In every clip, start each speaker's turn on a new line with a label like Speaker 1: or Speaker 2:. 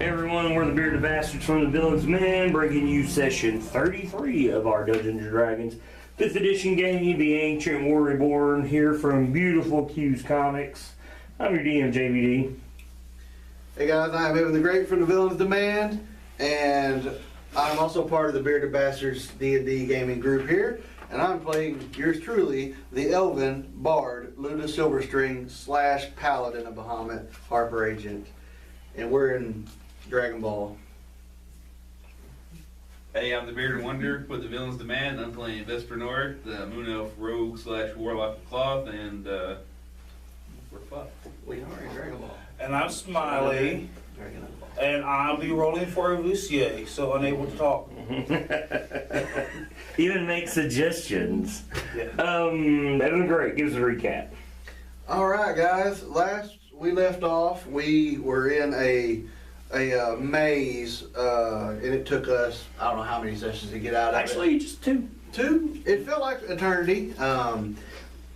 Speaker 1: Everyone, we're the Bearded Bastards from the Villain's Men, bringing you session 33 of our Dungeons & Dragons 5th edition game, The Ancient War Reborn, here from beautiful Q's Comics. I'm your DM, JVD.
Speaker 2: Hey guys, I'm Evan the Great from the Villain's Demand, and I'm also part of the Bearded Bastards D&D gaming group here, and I'm playing yours truly, the Elven Bard, Luda Silverstring / Paladin of Bahamut, Harper Agent, and we're in Dragon Ball.
Speaker 3: Hey, I'm the Bearded Wonder with the Villain's Demand. I'm playing Vesper Nord, the Moon Elf Rogue / Warlock of Cloth, and we're fucked.
Speaker 2: We are in Dragon Ball.
Speaker 4: And I'm Smiley,
Speaker 2: Dragon Ball.
Speaker 4: and I'll be rolling for Lucier, so unable to talk.
Speaker 1: Even make suggestions.
Speaker 4: Yeah.
Speaker 1: Evan Great, give us a recap.
Speaker 2: Alright guys, last we left off, we were in a maze, and it took us, I don't know how many sessions to get out of it.
Speaker 1: Actually, just two.
Speaker 2: Two? It felt like eternity.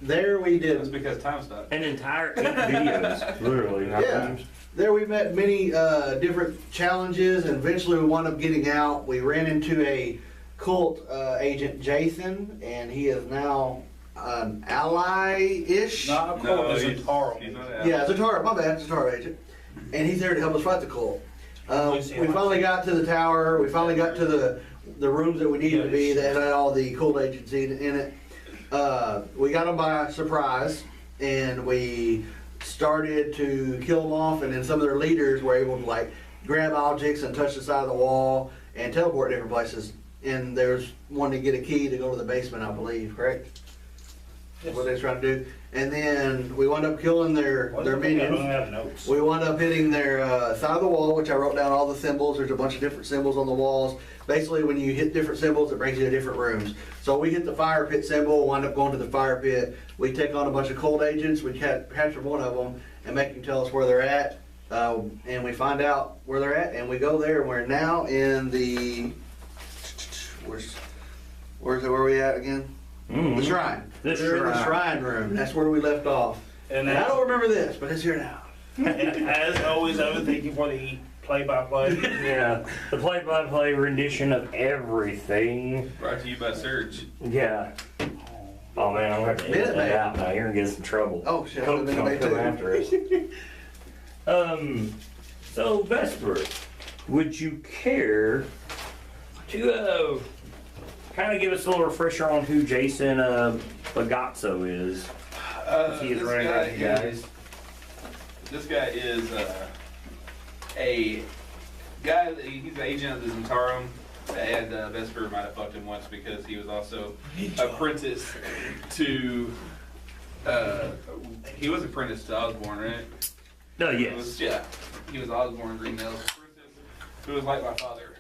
Speaker 2: There we did.
Speaker 3: That's because time stopped.
Speaker 1: An entire 8 videos, literally. Not
Speaker 2: Yeah.
Speaker 1: times.
Speaker 2: There we met many different challenges, and eventually we wound up getting out. We ran into a cult agent, Jason, and he is now an ally-ish.
Speaker 4: Not a cult, it's a Taro.
Speaker 3: He's not out.
Speaker 2: Yeah, it's a Taro. My bad, it's a Taro agent. And he's there to help us fight the cult. We finally got to the tower. We finally got to the rooms that we needed to be that had all the cult agents in it. We got them by surprise, and we started to kill them off, and then some of their leaders were able to like grab objects and touch the side of the wall and teleport different places. And there's one to get a key to go to the basement, I believe, correct? That's what they was trying to do. And then we wound up killing their
Speaker 4: I don't
Speaker 2: minions.
Speaker 4: have notes.
Speaker 2: We wound up hitting their side of the wall, which I wrote down all the symbols. There's a bunch of different symbols on the walls. Basically, when you hit different symbols, it brings you to different rooms. So we hit the fire pit symbol, wind up going to the fire pit. We take on a bunch of cold agents. We capture one of them and make them tell us where they're at. And we find out where they're at, and we go there. And we're now in the... Where are we at again? The shrine. We're in the shrine room. That's where we left off.
Speaker 4: And
Speaker 2: I don't remember this, but it's here now.
Speaker 4: And as always, I would thank you for the play-by-play.
Speaker 1: Yeah, the play-by-play rendition of everything.
Speaker 3: Brought to you by Surge.
Speaker 1: Yeah. Oh man, I'm gonna have to edit that out now. You're gonna get us in trouble.
Speaker 2: Oh shit,
Speaker 1: Coke's gonna come after us. So Vesper, would you care to kind of give us a little refresher on who Jason Bagazzo is? He is running around you guys.
Speaker 3: This guy is a guy. He's an agent of the Xonthal, and Vesper might have fucked him once because he was also apprentice to. He was apprentice to Osborne, right?
Speaker 1: No,
Speaker 3: He
Speaker 1: yes.
Speaker 3: was, yeah, he was Osborne Greenfields apprentice, who was like my father,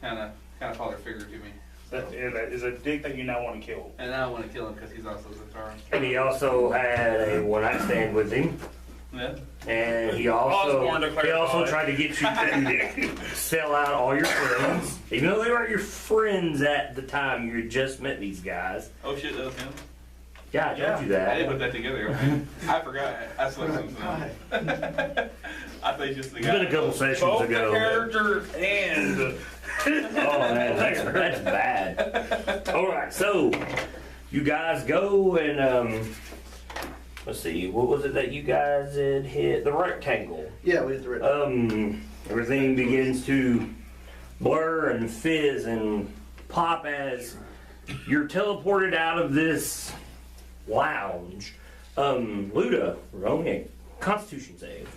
Speaker 3: kind of father figure to me.
Speaker 4: That is a dick that you now want to kill.
Speaker 3: And I want to kill him because he's also Xonthal.
Speaker 1: And he also had a one-night stand with him.
Speaker 3: Yeah.
Speaker 1: And he
Speaker 4: Osborne to clarify.
Speaker 1: also tried to get you to sell out all your friends, even though they weren't your friends at the time. You had just met these guys.
Speaker 3: Oh shit, that was him.
Speaker 1: Yeah, I told you
Speaker 3: I didn't put
Speaker 1: that.
Speaker 3: that together. I forgot. I slept something. I think just the
Speaker 1: It's
Speaker 3: guy.
Speaker 1: been a couple sessions
Speaker 4: Both the
Speaker 1: ago.
Speaker 4: character and...
Speaker 1: Oh man, that's bad. All right, so you guys go and let's see, what was it that you guys had hit? The rectangle.
Speaker 2: Yeah, we hit the red.
Speaker 1: Everything begins to blur and fizz and pop as you're teleported out of this lounge. Luda, roll a Constitution save.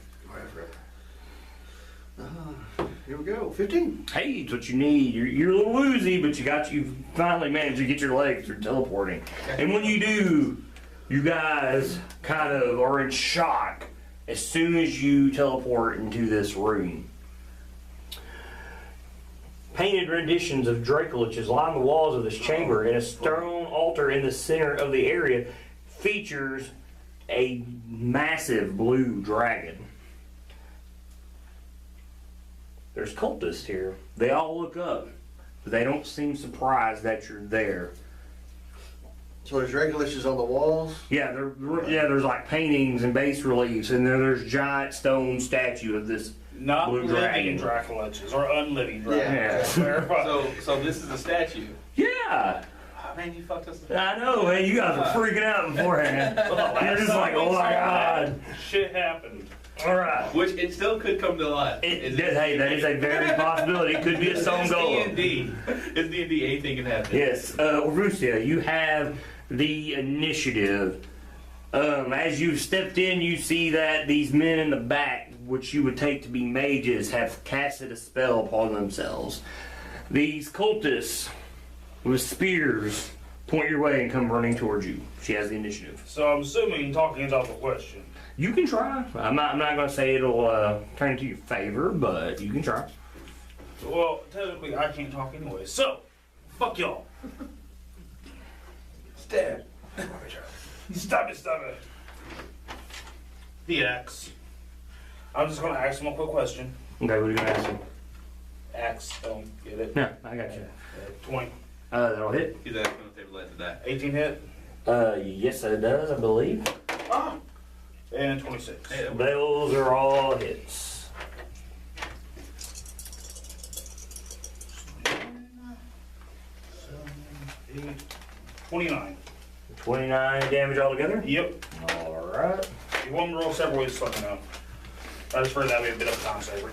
Speaker 2: Here we go. 15.
Speaker 1: Hey, it's what you need. You're a little woozy, but you finally managed to get your legs through teleporting. And when you do, you guys kind of are in shock as soon as you teleport into this room. Painted renditions of Dracoliches line the walls of this chamber, and a stone altar in the center of the area features a massive blue dragon. There's cultists here. They all look up, but they don't seem surprised that you're there.
Speaker 2: So there's regulations on the walls?
Speaker 1: Yeah, there's like paintings and bas reliefs, and there's giant stone statue of this
Speaker 4: Not
Speaker 1: blue
Speaker 4: living
Speaker 1: dragon.
Speaker 4: Draculiches or unliving
Speaker 1: Yeah.
Speaker 4: Draculiches.
Speaker 3: So this is a statue.
Speaker 1: Yeah.
Speaker 3: Oh, man, you fucked us.
Speaker 1: I know, man. You guys were freaking out beforehand. You're just like, oh my god.
Speaker 4: Shit happened.
Speaker 1: All right.
Speaker 3: Which it still could come to life.
Speaker 1: Hey, that is a very possibility. It could be a stone
Speaker 3: It's
Speaker 1: golem.
Speaker 3: D&D. It's D&D. Anything can happen.
Speaker 1: Yes, Orvusia, you have the initiative. As you've stepped in, you see that these men in the back, which you would take to be mages, have casted a spell upon themselves. These cultists with spears point your way and come running towards you. She has the initiative.
Speaker 4: So I'm assuming talking is out the question.
Speaker 1: You can try. I'm not going to say it'll turn into your favor, but you can try.
Speaker 4: Well, technically I can't talk anyway. So, fuck y'all.
Speaker 3: Stab.
Speaker 4: Stop it. The axe. I'm just gonna ask him a quick question.
Speaker 1: Okay, what are you going to ask him?
Speaker 4: Axe, don't get it.
Speaker 1: No, I got you.
Speaker 4: 20.
Speaker 1: That'll hit.
Speaker 3: He's asking if they would let it die.
Speaker 4: 18 hit.
Speaker 1: Yes, it does, I believe.
Speaker 4: Ah. And 26.
Speaker 3: Hey, that works.
Speaker 1: Those are all hits.
Speaker 4: 29.
Speaker 1: 29 damage altogether?
Speaker 4: Yep.
Speaker 1: Alright.
Speaker 4: You want me to roll several ways, just let me know. I just heard that would be a bit of a time saver.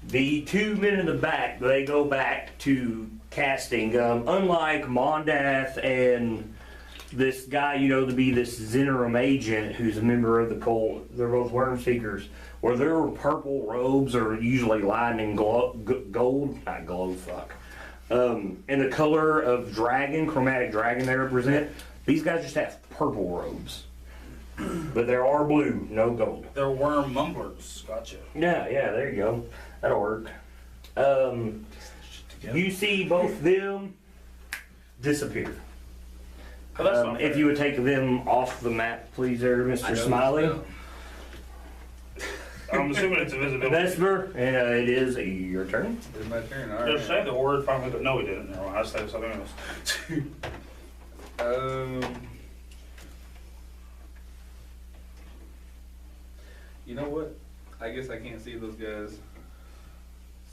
Speaker 1: The two men in the back, they go back to casting. Unlike Mondath and this guy you know to be this Zenerum agent who's a member of the cult, they're both worm seekers, where their purple robes are usually lined in gold, not gold, fuck. And the color of dragon, chromatic dragon they represent, these guys just have purple robes. But there are blue, no gold.
Speaker 4: They're worm mumblers. Gotcha.
Speaker 1: Yeah, there you go. That'll work. You see both them disappear.
Speaker 4: Oh, that's not
Speaker 1: If
Speaker 4: fair.
Speaker 1: you would take them off the map, please, there,
Speaker 3: I
Speaker 1: Mr.
Speaker 3: know
Speaker 1: Smiley.
Speaker 3: this
Speaker 4: I'm assuming it's invisibility.
Speaker 1: Vesper, it is your turn.
Speaker 3: spell. It's my turn. All
Speaker 4: Just say
Speaker 3: right.
Speaker 4: the word finally, but no, we didn't. No, I said something else.
Speaker 3: You know what? I guess I can't see those guys.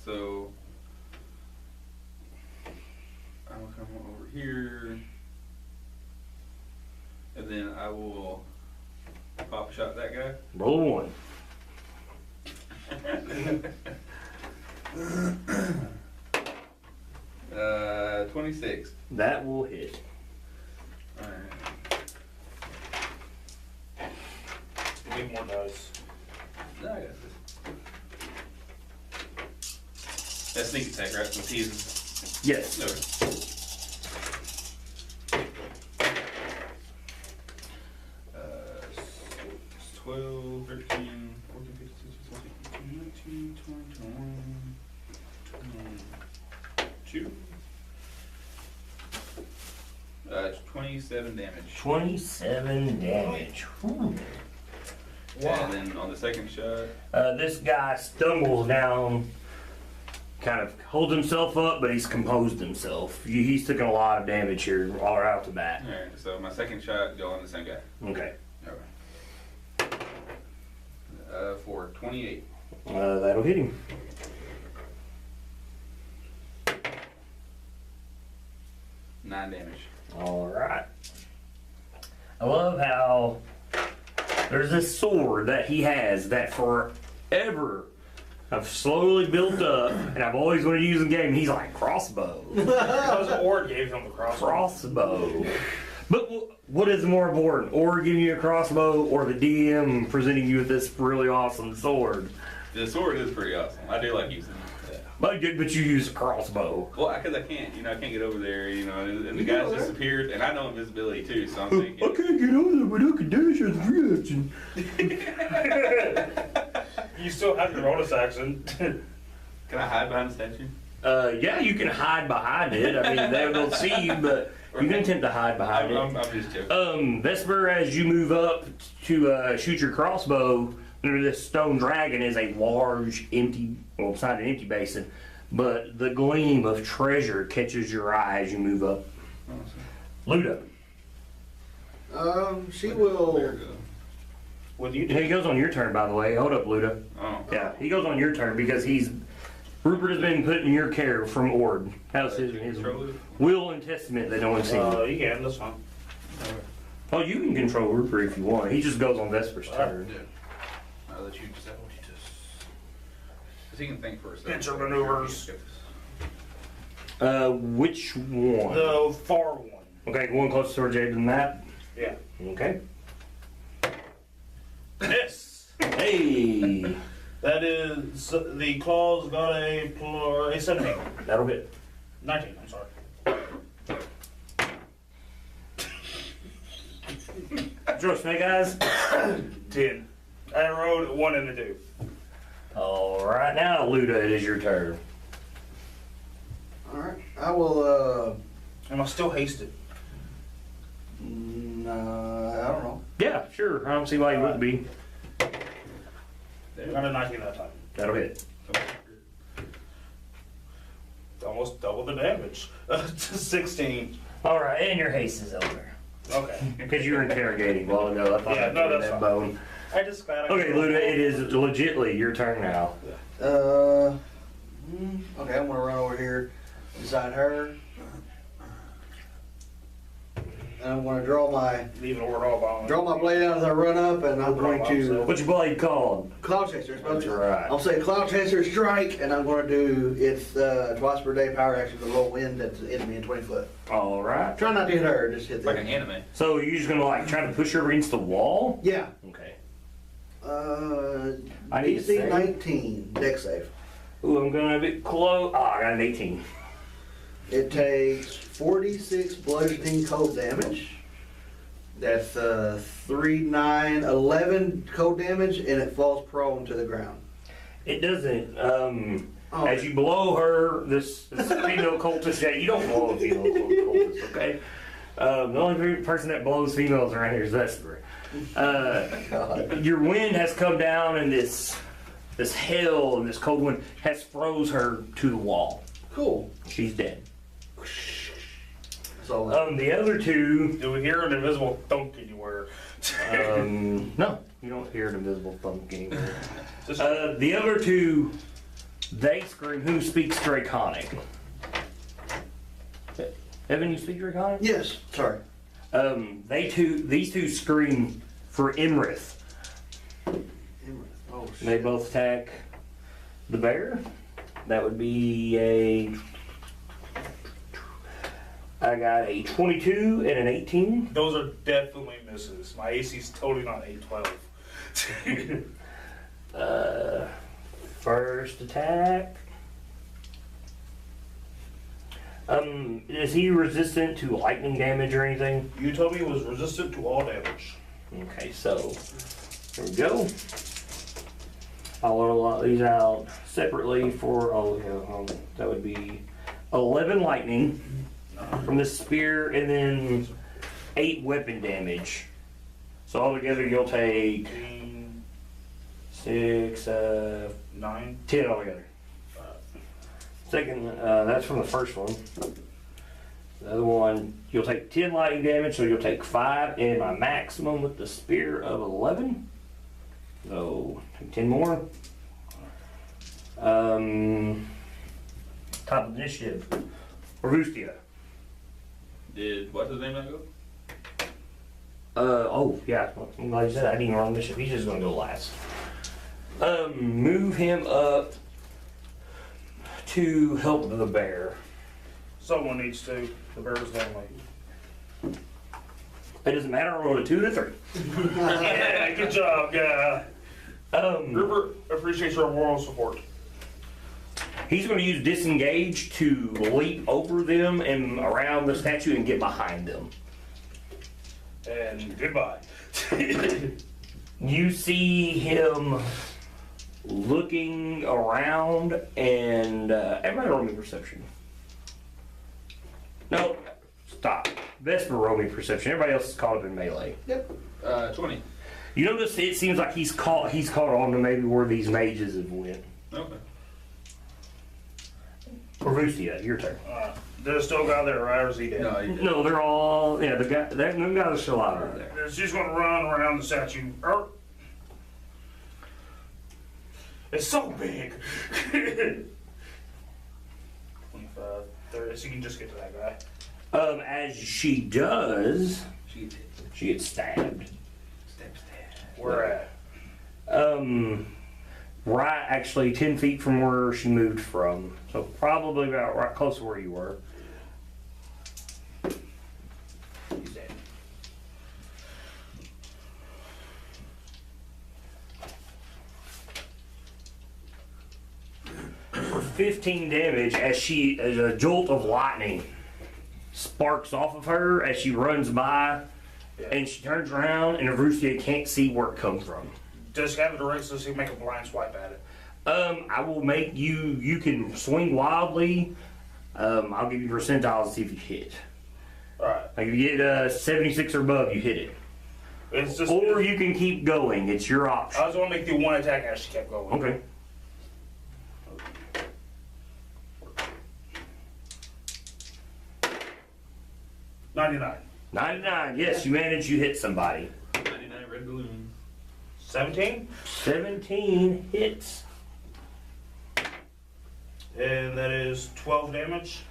Speaker 3: So I will come over here, and then I will pop shot that guy.
Speaker 1: Roll a 1.
Speaker 3: 26.
Speaker 1: That will hit.
Speaker 3: All right.
Speaker 4: Need more dice.
Speaker 3: No, I got this. That's sneak attack, right? With teasing.
Speaker 1: Yes.
Speaker 3: No. It's 12, 13, 14, 15, 16, 17, 18, 19, 20, 22. 27 damage.
Speaker 1: 27 damage. Whew.
Speaker 3: And then on the second shot,
Speaker 1: This guy stumbles down, kind of holds himself up, but he's composed himself. He's taken a lot of damage here, all right off the bat.
Speaker 3: alright, so my second shot go on the same guy.
Speaker 1: Okay.
Speaker 3: Alright. For 28.
Speaker 1: That'll hit him.
Speaker 3: Nine damage.
Speaker 1: All right. I love how there's this sword that he has that forever I've slowly built up, and I've always wanted to use in the game. And he's like, crossbow.
Speaker 4: Because Ord gave him the crossbow.
Speaker 1: Crossbow. But what is more important, or giving you a crossbow, or the DM presenting you with this really awesome sword?
Speaker 3: The sword is pretty awesome. I do like using it.
Speaker 1: But you use a crossbow.
Speaker 3: Well, because I can't get over there, and the guys disappeared, and I know invisibility too, so I'm thinking.
Speaker 1: I can't get over there, but I can dash as a reaction.
Speaker 4: You still have your bonus action.
Speaker 3: Can I hide behind the statue?
Speaker 1: Yeah, you can hide behind it. I mean, they don't see you, but you can attempt to hide behind it.
Speaker 3: I'm just joking.
Speaker 1: Vesper, as you move up to shoot your crossbow, under this stone dragon is a large empty, well, it's not an empty basin, but the gleam of treasure catches your eye as you move up. Luda.
Speaker 2: She will.
Speaker 4: What do you
Speaker 1: He
Speaker 4: do?
Speaker 1: goes on your turn, by the way. Hold up, Luda.
Speaker 3: Oh.
Speaker 1: Yeah, he goes on your turn because Rupert has been put in your care from Ord. How's his will and testament that no one's seen?
Speaker 4: You can, that's fine.
Speaker 1: Oh, you can control Rupert if you want. He just goes on Vesper's turn.
Speaker 3: I'll let you decide what you just. Because he can think for a second.
Speaker 4: Pincer maneuvers.
Speaker 1: Which one?
Speaker 4: The far one.
Speaker 1: Okay, one closer to Jade than that.
Speaker 4: Yeah.
Speaker 1: Okay.
Speaker 4: This.
Speaker 1: Hey,
Speaker 4: That is, the claws got a 17.
Speaker 1: that'll hit.
Speaker 4: 19, I'm sorry.
Speaker 1: Draw snake eyes.
Speaker 4: 10. I rolled a 1 and a 2.
Speaker 1: All right, now Luda, it is your turn.
Speaker 2: All right. I will.
Speaker 4: Am I still hasted?
Speaker 2: I don't know.
Speaker 1: Yeah, sure. I don't see why you wouldn't be.
Speaker 4: Got a 19 that time.
Speaker 1: That'll hit.
Speaker 4: Almost double the damage. To 16.
Speaker 1: All right, and your haste is over.
Speaker 4: Okay.
Speaker 1: Because you were interrogating a while ago. I thought
Speaker 4: Yeah,
Speaker 1: I'd
Speaker 4: no,
Speaker 1: get
Speaker 4: that's
Speaker 1: that
Speaker 4: fine.
Speaker 1: bone.
Speaker 4: I just glad I
Speaker 1: Okay, Luda, it is legitly your turn now.
Speaker 2: Okay, I'm gonna run over here beside her. And I'm gonna draw my
Speaker 4: Leave the word all about
Speaker 2: blade out as I run up, and I'm going to
Speaker 1: What's your blade called?
Speaker 2: cloud chaser.
Speaker 1: That's right.
Speaker 2: I'll say cloud chaser strike, and I'm going to do it's twice per day power action for low wind that's the enemy in 20 foot.
Speaker 1: All right.
Speaker 2: Try not to hit her, just hit
Speaker 3: Like an
Speaker 2: them.
Speaker 3: anime.
Speaker 1: So you're just gonna like try to push her against the wall?
Speaker 2: Yeah.
Speaker 1: Okay. I need to
Speaker 2: DC
Speaker 1: save.
Speaker 2: 19 deck save.
Speaker 1: Ooh, I'm gonna be close. Oh, I got an 18.
Speaker 2: It takes 46 bludgeoning cold damage. That's 3, 9, 11 cold damage, and it falls prone to the ground.
Speaker 1: It doesn't.
Speaker 2: Oh.
Speaker 1: As you blow her, this female cultist. Yeah, you don't blow a female cultist, okay? The only person that blows females around here is Vesper. Your wind has come down, and this hail and this cold wind has froze her to the wall.
Speaker 2: Cool.
Speaker 1: She's dead.
Speaker 2: So,
Speaker 1: The other two,
Speaker 4: Do we hear an invisible thunk anywhere?
Speaker 1: no, you don't hear an invisible thump anywhere.
Speaker 4: Just,
Speaker 1: The other two, they scream. Who speaks Draconic? Evan, you speak Draconic?
Speaker 2: yes, sorry.
Speaker 1: These two scream for Imrith.
Speaker 2: Oh,
Speaker 1: They both attack the bear. That would be I got a 22 and an 18.
Speaker 4: those are definitely misses. My AC's totally not 812.
Speaker 1: First attack. Is he resistant to lightning damage or anything?
Speaker 4: You told me it was resistant to all damage.
Speaker 1: Okay, so there we go. I'll roll these out separately for that would be 11 lightning from the spear, and then 8 weapon damage. So altogether you'll take 6,
Speaker 4: 9.
Speaker 1: 10 altogether. Second, that's from the first one. The other one, you'll take 10 lightning damage, so you'll take 5, and my maximum with the spear of 11. So, take 10 more. Top of initiative. Orvustia.
Speaker 3: What's his name go?
Speaker 1: Oh, yeah. I'm glad you said that. I didn't even run initiative. He's just gonna go last. Move him up to help the bear.
Speaker 4: Someone needs to. The bear's lonely.
Speaker 1: It doesn't matter. I rolled a 2 and a 3.
Speaker 4: Yeah, good job, yeah. Rupert appreciates your moral support.
Speaker 1: He's going to use disengage to leap over them and around the statue and get behind them.
Speaker 4: And goodbye.
Speaker 1: You see him looking around, and everybody roll me perception. No, stop. Vesper roll me perception. Everybody else is caught up in melee.
Speaker 2: Yep.
Speaker 3: 20.
Speaker 1: You notice it seems like he's caught on to maybe where these mages have went.
Speaker 3: Okay.
Speaker 1: Orvustia, your turn.
Speaker 4: There's still a guy there, right? Or is he dead?
Speaker 3: No, he
Speaker 1: No, they're all, yeah, the guy, them guys are still out over there.
Speaker 4: She's gonna run around the statue. It's so big. 25, 30, so you can just get to that guy.
Speaker 1: As she does,
Speaker 3: She
Speaker 1: she gets stabbed.
Speaker 3: Step.
Speaker 4: Where at?
Speaker 1: Right, actually 10 feet from where she moved from. So probably about right close to where you were.
Speaker 4: He's dead.
Speaker 1: For 15 damage, as a jolt of lightning sparks off of her as she runs by, and she turns around, and Avrucia can't see where it comes from.
Speaker 4: Does he have a direct so he can make a blind swipe at it?
Speaker 1: I will make you can swing wildly. I'll give you percentiles to see if you hit.
Speaker 4: Alright.
Speaker 1: Like if you get 76 or above, you hit it.
Speaker 4: It's just.
Speaker 1: Or you can keep going. It's your option.
Speaker 4: I was gonna make the one attack as she kept going.
Speaker 1: Okay.
Speaker 4: $99.
Speaker 1: 99. Yes, you managed. You hit somebody.
Speaker 3: 99 red balloons.
Speaker 4: 17?
Speaker 1: 17 hits.
Speaker 4: And that is 12 damage.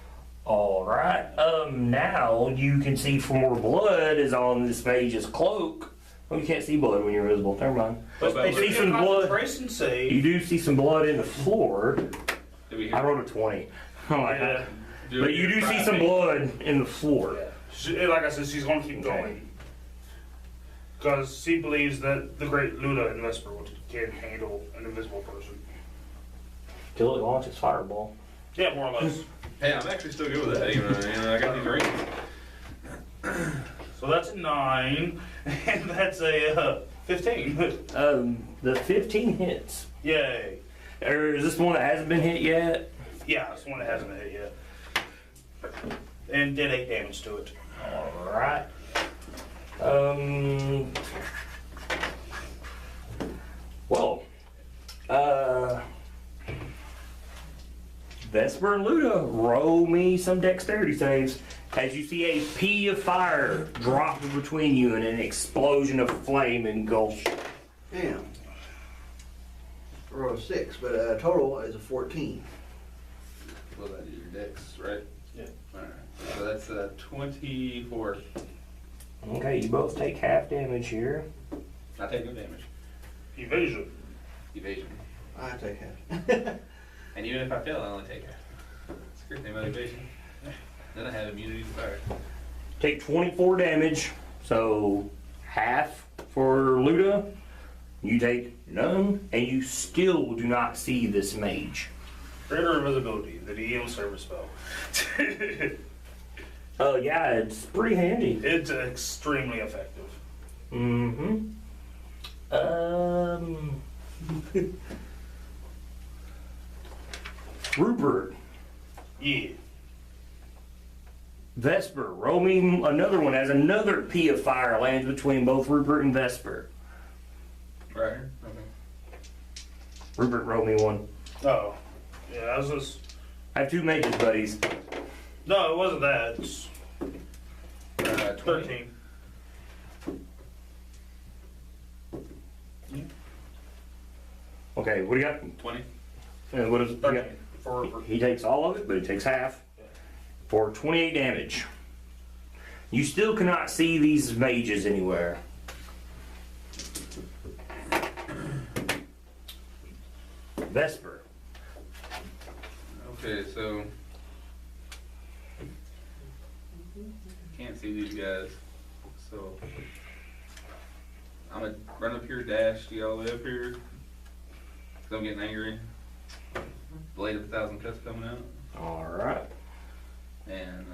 Speaker 1: All right. Now you can see more blood is on this mage's cloak. Oh, you can't see blood when you're invisible. Never mind.
Speaker 3: But
Speaker 1: You see some blood.
Speaker 4: Concentration save.
Speaker 1: You do see some blood in the floor.
Speaker 3: Do we
Speaker 1: I rolled a 20. Oh my
Speaker 4: Yeah.
Speaker 1: God. But you do see some blood in the floor.
Speaker 4: Yeah. Like I said, she's gonna keep going. Because she believes that the great Luda and Vesper can handle an invisible person.
Speaker 1: Till it launches fireball.
Speaker 4: Yeah, more or less.
Speaker 3: Hey, I'm actually still good with that. I got these rings.
Speaker 4: So that's a 9, and that's a 15.
Speaker 1: The 15 hits.
Speaker 4: Yay.
Speaker 1: Or is this one that hasn't been hit yet?
Speaker 4: Yeah, it's one that hasn't been hit yet. And did 8 damage to it.
Speaker 1: All right. Well, Vesper and Luda, roll me some dexterity saves as you see a pea of fire drop between you and an explosion of flame engulfs you.
Speaker 2: Damn. I rolled a 6, but total is a 14.
Speaker 3: Well, that is your dex, right?
Speaker 4: Yeah.
Speaker 3: Alright. So that's 24.
Speaker 1: Okay, you both take half damage here.
Speaker 3: I take no damage.
Speaker 4: Evasion.
Speaker 3: Evasion.
Speaker 2: I take half.
Speaker 3: And even if I fail, I only take half. It's a great thing about evasion. Then I have immunity to fire.
Speaker 1: Take 24 damage, so half for Luda. You take none, and you still do not see this mage.
Speaker 4: Greater invisibility, the DM service spell.
Speaker 1: Yeah, it's pretty handy.
Speaker 4: It's extremely effective.
Speaker 1: Mm-hmm. Rupert,
Speaker 4: Yeah.
Speaker 1: Vesper, roll me another one as another pea of fire lands between both Rupert and Vesper.
Speaker 3: Right here? Okay.
Speaker 1: Rupert, roll me one.
Speaker 4: Oh. Yeah, that was just.
Speaker 1: I have 2 mages, buddies.
Speaker 4: No, it wasn't that. It's
Speaker 3: 20.
Speaker 4: 13.
Speaker 1: Okay, what do you got?
Speaker 3: 20.
Speaker 1: What is it?
Speaker 4: 13. For
Speaker 1: He takes all of it, but he takes half. For 28 damage. You still cannot see these mages anywhere. Vesper.
Speaker 3: Okay, so. Can't see these guys. So. I'm gonna run up here, dash, get all the way up here. Cause I'm getting angry. Blade of 1,000 Cuts coming out.
Speaker 1: Alright.
Speaker 3: And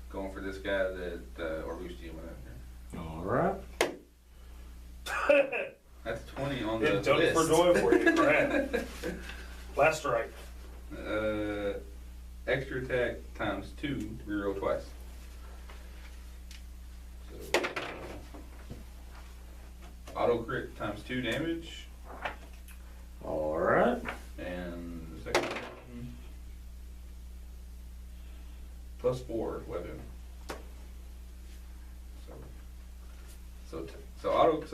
Speaker 3: going for this guy that Orbustian went after.
Speaker 1: Alright.
Speaker 3: That's 20 on the
Speaker 4: It's done
Speaker 3: list.
Speaker 4: for joy for you, Brad. Last strike.
Speaker 3: Extra attack times 2, reroll twice. So, auto crit times 2 damage.
Speaker 1: Alright.
Speaker 3: And the second one +4 weapon. So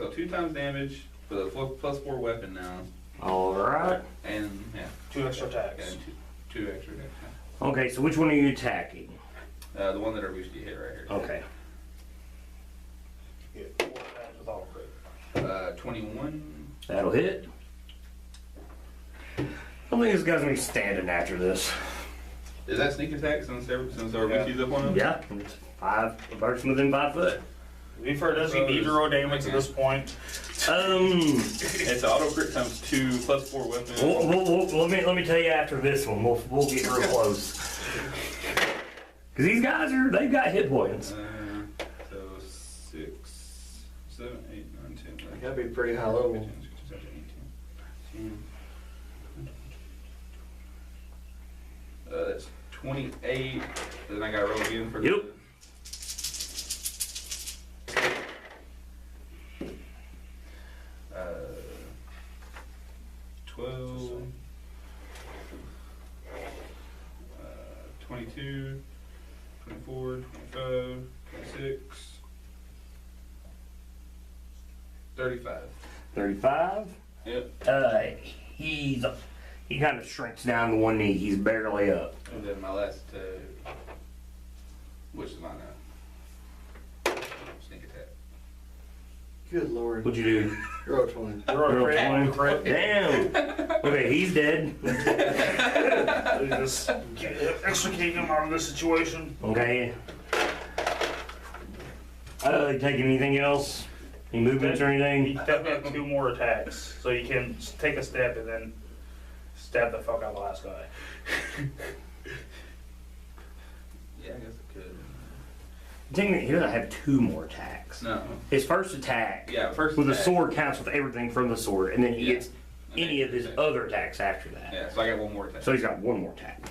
Speaker 3: 2 times damage with a +4 weapon now,
Speaker 1: Alright.
Speaker 3: and yeah,
Speaker 4: 2 extra attacks.
Speaker 3: and two extra attacks.
Speaker 1: Okay, so which one are you attacking?
Speaker 3: The one that our boost hit right here.
Speaker 1: Okay.
Speaker 4: Yeah, 4 attacks with auto crit.
Speaker 3: 21.
Speaker 1: That'll hit. I don't think this guy's gonna be standing after this.
Speaker 3: Is that sneak attack since our boost is up on him?
Speaker 1: Yeah, it's 5, a person within 5 foot.
Speaker 4: To be fair, does he need to roll damage at this point?
Speaker 3: It's auto crit times 2 +4 weapon.
Speaker 1: Let me tell you after this one. We'll get real close. Cause these guys they've got hit points.
Speaker 3: So 6, 7, 8, 9, 10.
Speaker 2: That gotta be pretty high level.
Speaker 3: 10, 16, 17, 18. That's 28. Then I gotta roll again for
Speaker 1: Yep.
Speaker 3: 12, 22, 24, 25, 26, 35.
Speaker 1: 35.
Speaker 3: Yep.
Speaker 1: He kind of shrinks down to one knee. He's barely up.
Speaker 3: And then my last, which is mine now. Sneak attack.
Speaker 2: Good lord.
Speaker 1: What'd you do?
Speaker 2: Roll 20.
Speaker 4: Roll
Speaker 1: Roll
Speaker 4: 20.
Speaker 1: Damn. Okay, he's dead.
Speaker 4: Just extricate him out of this situation.
Speaker 1: Okay. You take anything else? Any movements or
Speaker 4: He
Speaker 1: anything?
Speaker 4: definitely has 2 more attacks, so you can take a step and then stab the fuck out of the last guy.
Speaker 3: Yeah, I guess it could.
Speaker 1: Technically, he doesn't have 2 more attacks.
Speaker 3: No.
Speaker 1: His first attack
Speaker 3: Yeah, first
Speaker 1: with the
Speaker 3: attack.
Speaker 1: sword counts with everything from the sword, and then he
Speaker 3: Yeah.
Speaker 1: gets any of his other attacks after that.
Speaker 3: Yeah, so I got one more attack.
Speaker 1: So he's got 1 more attack.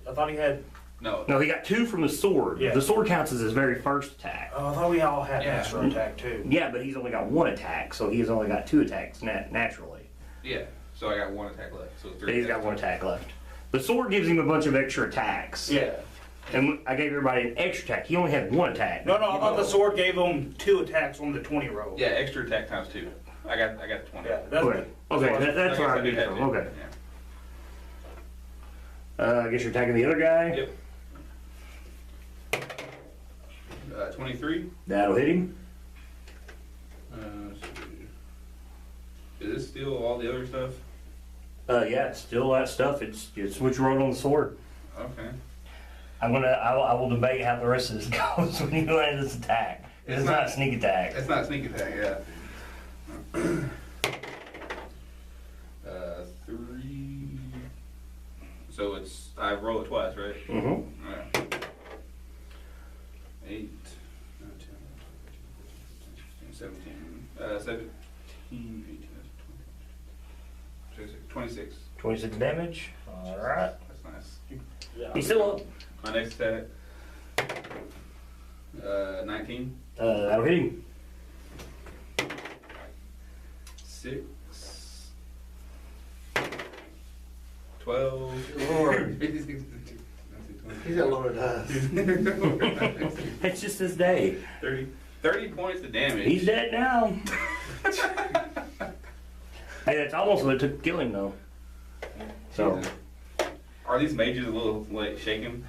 Speaker 4: I thought he had.
Speaker 3: No.
Speaker 1: No, he got 2 from the sword.
Speaker 4: Yeah.
Speaker 1: The sword counts as his very first attack.
Speaker 4: Oh, I thought we all had
Speaker 3: Yeah.
Speaker 4: extra attack too.
Speaker 1: Yeah, but he's only got 1 attack, so he's only got 2 attacks naturally.
Speaker 3: Yeah, so I got 1 attack left. So 3
Speaker 1: But he's got
Speaker 3: attacks.
Speaker 1: 1 attack left. The sword gives him a bunch of extra attacks.
Speaker 4: Yeah.
Speaker 1: And I gave everybody an extra attack. He only had 1 attack.
Speaker 4: No, I thought the sword gave him 2 attacks on the 20 roll.
Speaker 3: Yeah, extra attack times 2. I got 20.
Speaker 4: Yeah, that's
Speaker 1: Okay, that's where I
Speaker 3: did
Speaker 1: get it
Speaker 3: that
Speaker 1: from.
Speaker 3: too.
Speaker 1: Okay. I guess you're attacking the other guy?
Speaker 3: Yep. 23.
Speaker 1: That'll hit him.
Speaker 3: Let's see. Is this still all the other stuff?
Speaker 1: Yeah, it's still that stuff. It's what you wrote on the sword.
Speaker 3: Okay.
Speaker 1: I will debate how the rest of this goes when you land this attack. It's not a sneak attack.
Speaker 3: It's not sneak attack, yeah. 3. So it's, I roll it twice, right?
Speaker 1: Mm-hmm.
Speaker 3: Alright. 8, 9, 10, 11, 12, 13, 17, 18, 26.
Speaker 1: 26 damage. Alright.
Speaker 3: That's nice.
Speaker 4: Yeah.
Speaker 1: He's still up.
Speaker 3: My next attack. 19.
Speaker 1: That'll hit him.
Speaker 3: 6. 12.
Speaker 2: Lord.
Speaker 3: 56.
Speaker 2: He's got a load of dice.
Speaker 1: It's just his day.
Speaker 3: 30 points of damage.
Speaker 1: He's dead now. Hey, that's almost what it took to kill him, though. So,
Speaker 3: Are these mages a little like shaken?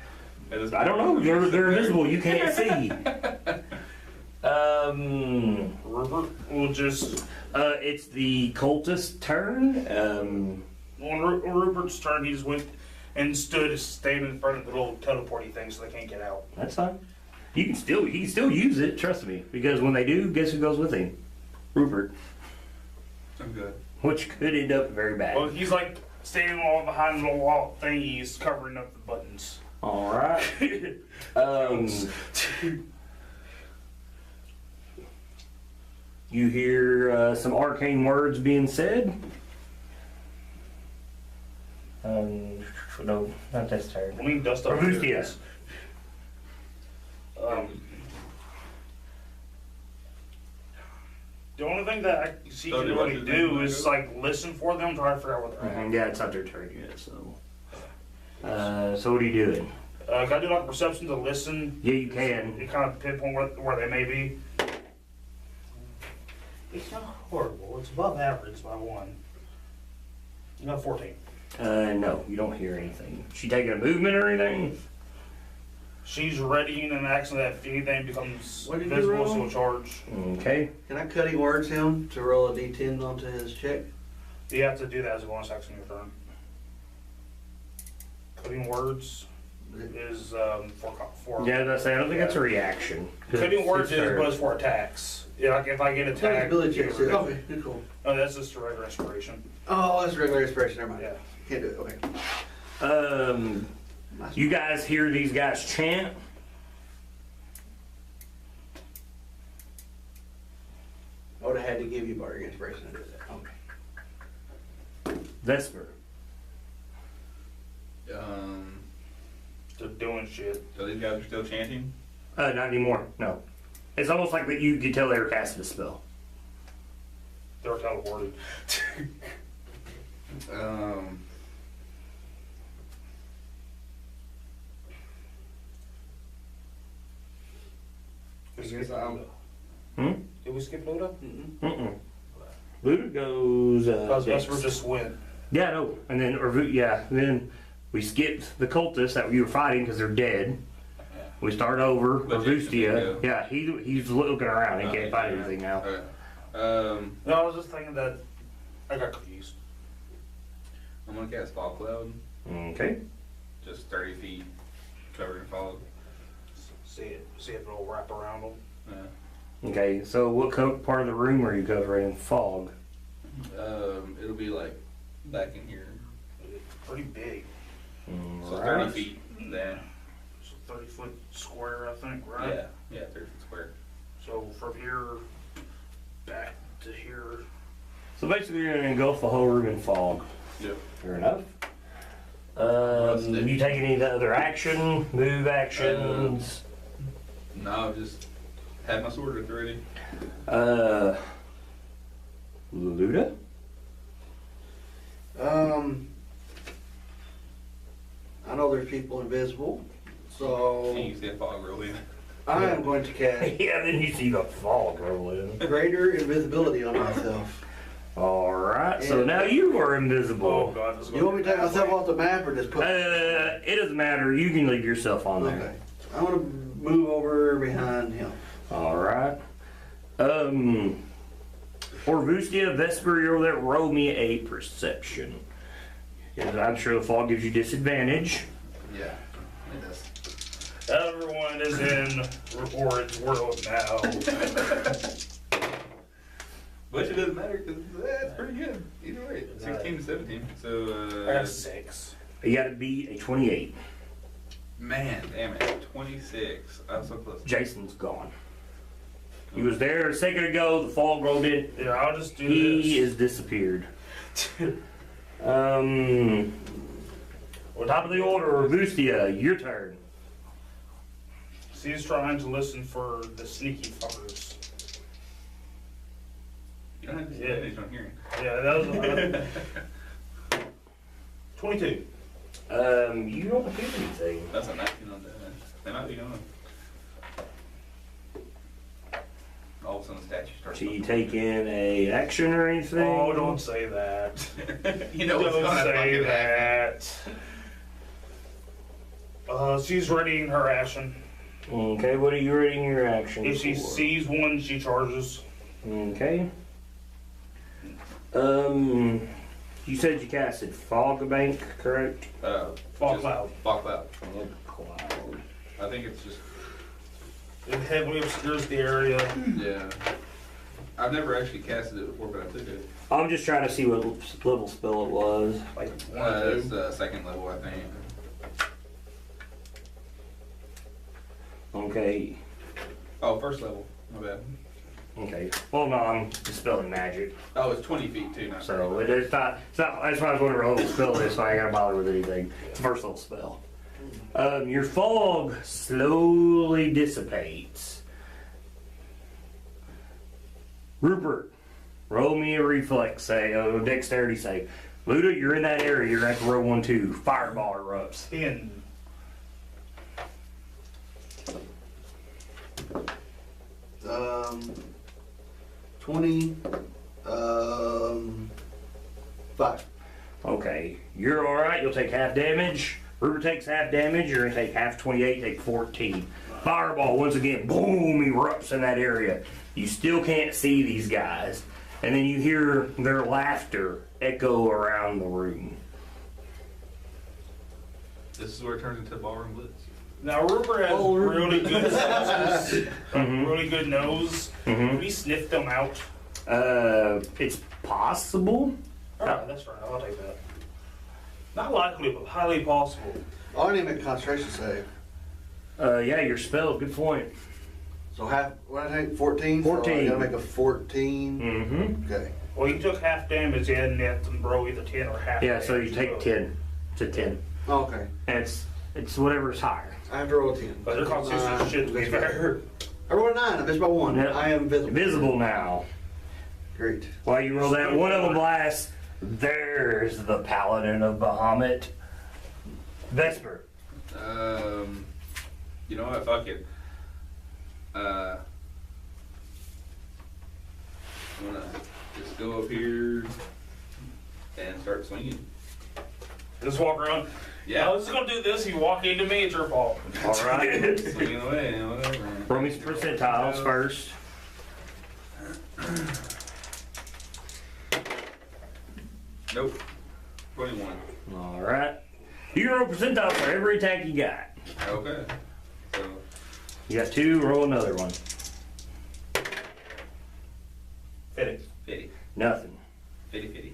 Speaker 1: I don't know. They're invisible. You can't see.
Speaker 4: Rupert will just.
Speaker 1: It's the cultist turn.
Speaker 4: On Rupert's turn, he just went and stayed in front of the little teleporting thing so they can't get out.
Speaker 1: That's fine. You can still use it. Trust me, because when they do, guess who goes with him? Rupert,
Speaker 3: I'm good.
Speaker 1: which could end up very bad.
Speaker 4: Well, he's like standing all behind the little wall thing. He's covering up the buttons.
Speaker 1: All right. You hear some arcane words being said. No, not this turn.
Speaker 4: I mean, dust up.
Speaker 1: Robustia.
Speaker 4: The only thing that I see you can really do is like listen for them, try to figure out what they're at.
Speaker 1: Yeah, it's not their turn yet, so. So what are you doing?
Speaker 4: Can I do like a perception to listen?
Speaker 1: Yeah, you can.
Speaker 4: You kind of pinpoint where they may be. It's not horrible. It's above average by 1. You got 14.
Speaker 1: No, you don't hear anything. She taking a movement or anything?
Speaker 4: She's readying an action that if anything becomes
Speaker 2: What did you
Speaker 4: visible,
Speaker 2: roll?
Speaker 4: she'll charge.
Speaker 1: Okay.
Speaker 2: Can I cutting words him to roll a d10 onto his check?
Speaker 4: You have to do that as a bonus action in your turn. Cutting words is for
Speaker 1: Yeah, that's. I don't think that's a reaction.
Speaker 4: Cutting words
Speaker 1: It's
Speaker 4: is
Speaker 1: her-
Speaker 4: but for attacks. Yeah, like if I get attacked.
Speaker 2: Ability checks.
Speaker 4: you-
Speaker 2: Okay, good, cool.
Speaker 4: Oh, that's just a regular inspiration.
Speaker 2: Oh, that's regular inspiration. Never mind.
Speaker 4: Yeah.
Speaker 2: Can't do it. Okay.
Speaker 1: You guys hear these guys chant?
Speaker 2: I would have had to give you bardic inspiration to do that. Okay.
Speaker 1: Vesper.
Speaker 4: They're doing shit.
Speaker 3: So these guys are still chanting?
Speaker 1: Not anymore. No. It's almost like that you could tell they were casting a spell.
Speaker 4: They're teleported.
Speaker 3: I guess I'll-
Speaker 4: Did we skip Luda?
Speaker 1: Mm-mm. Luda goes.
Speaker 4: Because
Speaker 1: next.
Speaker 4: Vesper just went.
Speaker 1: Yeah, no. And then, then we skipped the cultists that you were fighting because they're dead. We start over.
Speaker 3: But Jason's gonna
Speaker 1: Orvustia.
Speaker 3: go.
Speaker 1: Yeah, he's looking around. He can't find anything now.
Speaker 3: Okay.
Speaker 4: No, I was just thinking that I got confused.
Speaker 3: I'm gonna cast fog cloud,
Speaker 1: Okay.
Speaker 3: just 30 feet covered in fog.
Speaker 4: See if it'll wrap around them.
Speaker 3: Yeah.
Speaker 1: Okay. So what part of the room are you covering? Fog.
Speaker 3: It'll be like back in here,
Speaker 4: It's pretty big.
Speaker 3: so
Speaker 1: Right.
Speaker 3: 30 feet. Then,
Speaker 4: It's a 30-foot square, I think, right?
Speaker 3: yeah, 30 feet square.
Speaker 4: So from here back to here.
Speaker 1: So basically, you're gonna engulf the whole room in fog.
Speaker 3: Yep.
Speaker 1: Fair enough. You take any of the other action, move actions?
Speaker 3: No, just had my sword at the ready.
Speaker 1: Luda?
Speaker 2: I know there's people invisible, so
Speaker 3: Can you see a fog roll in?
Speaker 2: I am going to cast
Speaker 1: Yeah, then you see the fog roll in.
Speaker 2: greater invisibility on myself.
Speaker 1: Alright, so now you are
Speaker 4: Oh
Speaker 1: invisible.
Speaker 4: god, this is
Speaker 2: You want me to take myself off the map or just put?
Speaker 1: It doesn't matter, you can leave yourself on there.
Speaker 2: Okay. I'm gonna move over behind him.
Speaker 1: Alright. Orvustia, Vesper, you're over there, roll me a perception. Yeah, I'm sure the fog gives you disadvantage.
Speaker 3: Yeah, it does.
Speaker 4: Everyone is in Reborn's world now.
Speaker 3: But it doesn't matter because that's pretty good. Either way, 16 to 17. So,
Speaker 4: I got 6.
Speaker 1: You gotta beat a 28.
Speaker 3: man, damn it, 26. I was so close.
Speaker 1: Jason's gone. He was there a second ago, the fog rolled in.
Speaker 4: Yeah, I'll just do
Speaker 1: He
Speaker 4: this.
Speaker 1: is disappeared. On top of the order, Orvustia, your turn.
Speaker 4: She's trying to listen for the sneaky fuckers.
Speaker 3: You don't have to say
Speaker 4: Yeah.
Speaker 3: anything on hearing.
Speaker 4: Yeah, that was 22.
Speaker 1: You don't do anything.
Speaker 3: That's a 19 on that. They might be going. All of a sudden, the statue starts.
Speaker 1: So you take in a action or anything?
Speaker 4: Oh, don't say that.
Speaker 3: You know what's
Speaker 4: Don't
Speaker 3: going to
Speaker 4: say
Speaker 3: happen.
Speaker 4: that. She's readying her action.
Speaker 1: Okay, what are you reading your action
Speaker 4: If she
Speaker 1: for?
Speaker 4: sees one, she charges.
Speaker 1: Okay. You said you casted Fog Bank, correct?
Speaker 4: Fog cloud.
Speaker 3: Fog cloud.
Speaker 1: Fog Cloud.
Speaker 3: I think it's just,
Speaker 4: It heavily obscures the area.
Speaker 3: yeah. I've never actually casted it before, but I took it.
Speaker 1: I'm just trying to see what level spell it was.
Speaker 4: Like 1 or 2.
Speaker 3: It's second level, I think.
Speaker 1: Okay.
Speaker 3: Oh, first level. My bad.
Speaker 1: Okay. Well, no, I'm dispelling magic.
Speaker 3: Oh, it's 20 feet too, not
Speaker 1: So
Speaker 3: 30.
Speaker 1: it's not, that's why I was wondering what level spell it is, so I ain't gotta bother with anything. It's the first level spell. Your fog slowly dissipates. Rupert, roll me a reflex dexterity save. Luda, you're in that area, you're gonna have to roll one too. Fireball erupts.
Speaker 4: 10.
Speaker 2: 20, 5.
Speaker 1: Okay, you're alright, you'll take half damage. Rupert takes half damage, you're gonna take half 28, take 14. Fireball, once again, boom, erupts in that area. You still can't see these guys. And then you hear their laughter echo around the room.
Speaker 3: This is where it turns into ballroom blitz.
Speaker 4: Now Rupert has really good senses, really good nose. Can we sniff them out?
Speaker 1: It's possible.
Speaker 4: Alright, that's right, I'll take that. Not likely, but highly possible.
Speaker 2: Oh, I need to make a concentration save.
Speaker 1: Yeah, your spell, good point.
Speaker 2: So what did I take? 14?
Speaker 1: 14.
Speaker 2: So I gotta make a 14.
Speaker 1: Mm-hmm.
Speaker 2: Okay.
Speaker 4: Well, you took half damage and net and bro either 10 or half.
Speaker 1: Yeah, so you
Speaker 4: damage,
Speaker 1: take 10 to 10.
Speaker 2: Okay.
Speaker 1: And it's whatever's higher.
Speaker 2: I have to roll a 10.
Speaker 4: But their constitution shit to be fair.
Speaker 2: I rolled a 9. I missed by 1.
Speaker 1: Yep.
Speaker 2: I am visible.
Speaker 1: Visible now.
Speaker 2: Great.
Speaker 1: While you roll that, one of them blasts. There's the Paladin of Bahamut. Vesper.
Speaker 3: You know what? Fuck it. I'm gonna just go up here and start swinging.
Speaker 4: Just walk around.
Speaker 3: Yeah.
Speaker 4: I was just gonna do this. You walk into me, it's your fault.
Speaker 1: Alright.
Speaker 3: Swinging away, whatever.
Speaker 1: Roll me some percentiles first.
Speaker 3: Nope. 21.
Speaker 1: Alright. You can roll percentiles for every attack you got.
Speaker 3: Okay. So,
Speaker 1: You got 2, roll another one.
Speaker 4: 50.
Speaker 3: 50.
Speaker 1: Nothing.
Speaker 3: 50, 50.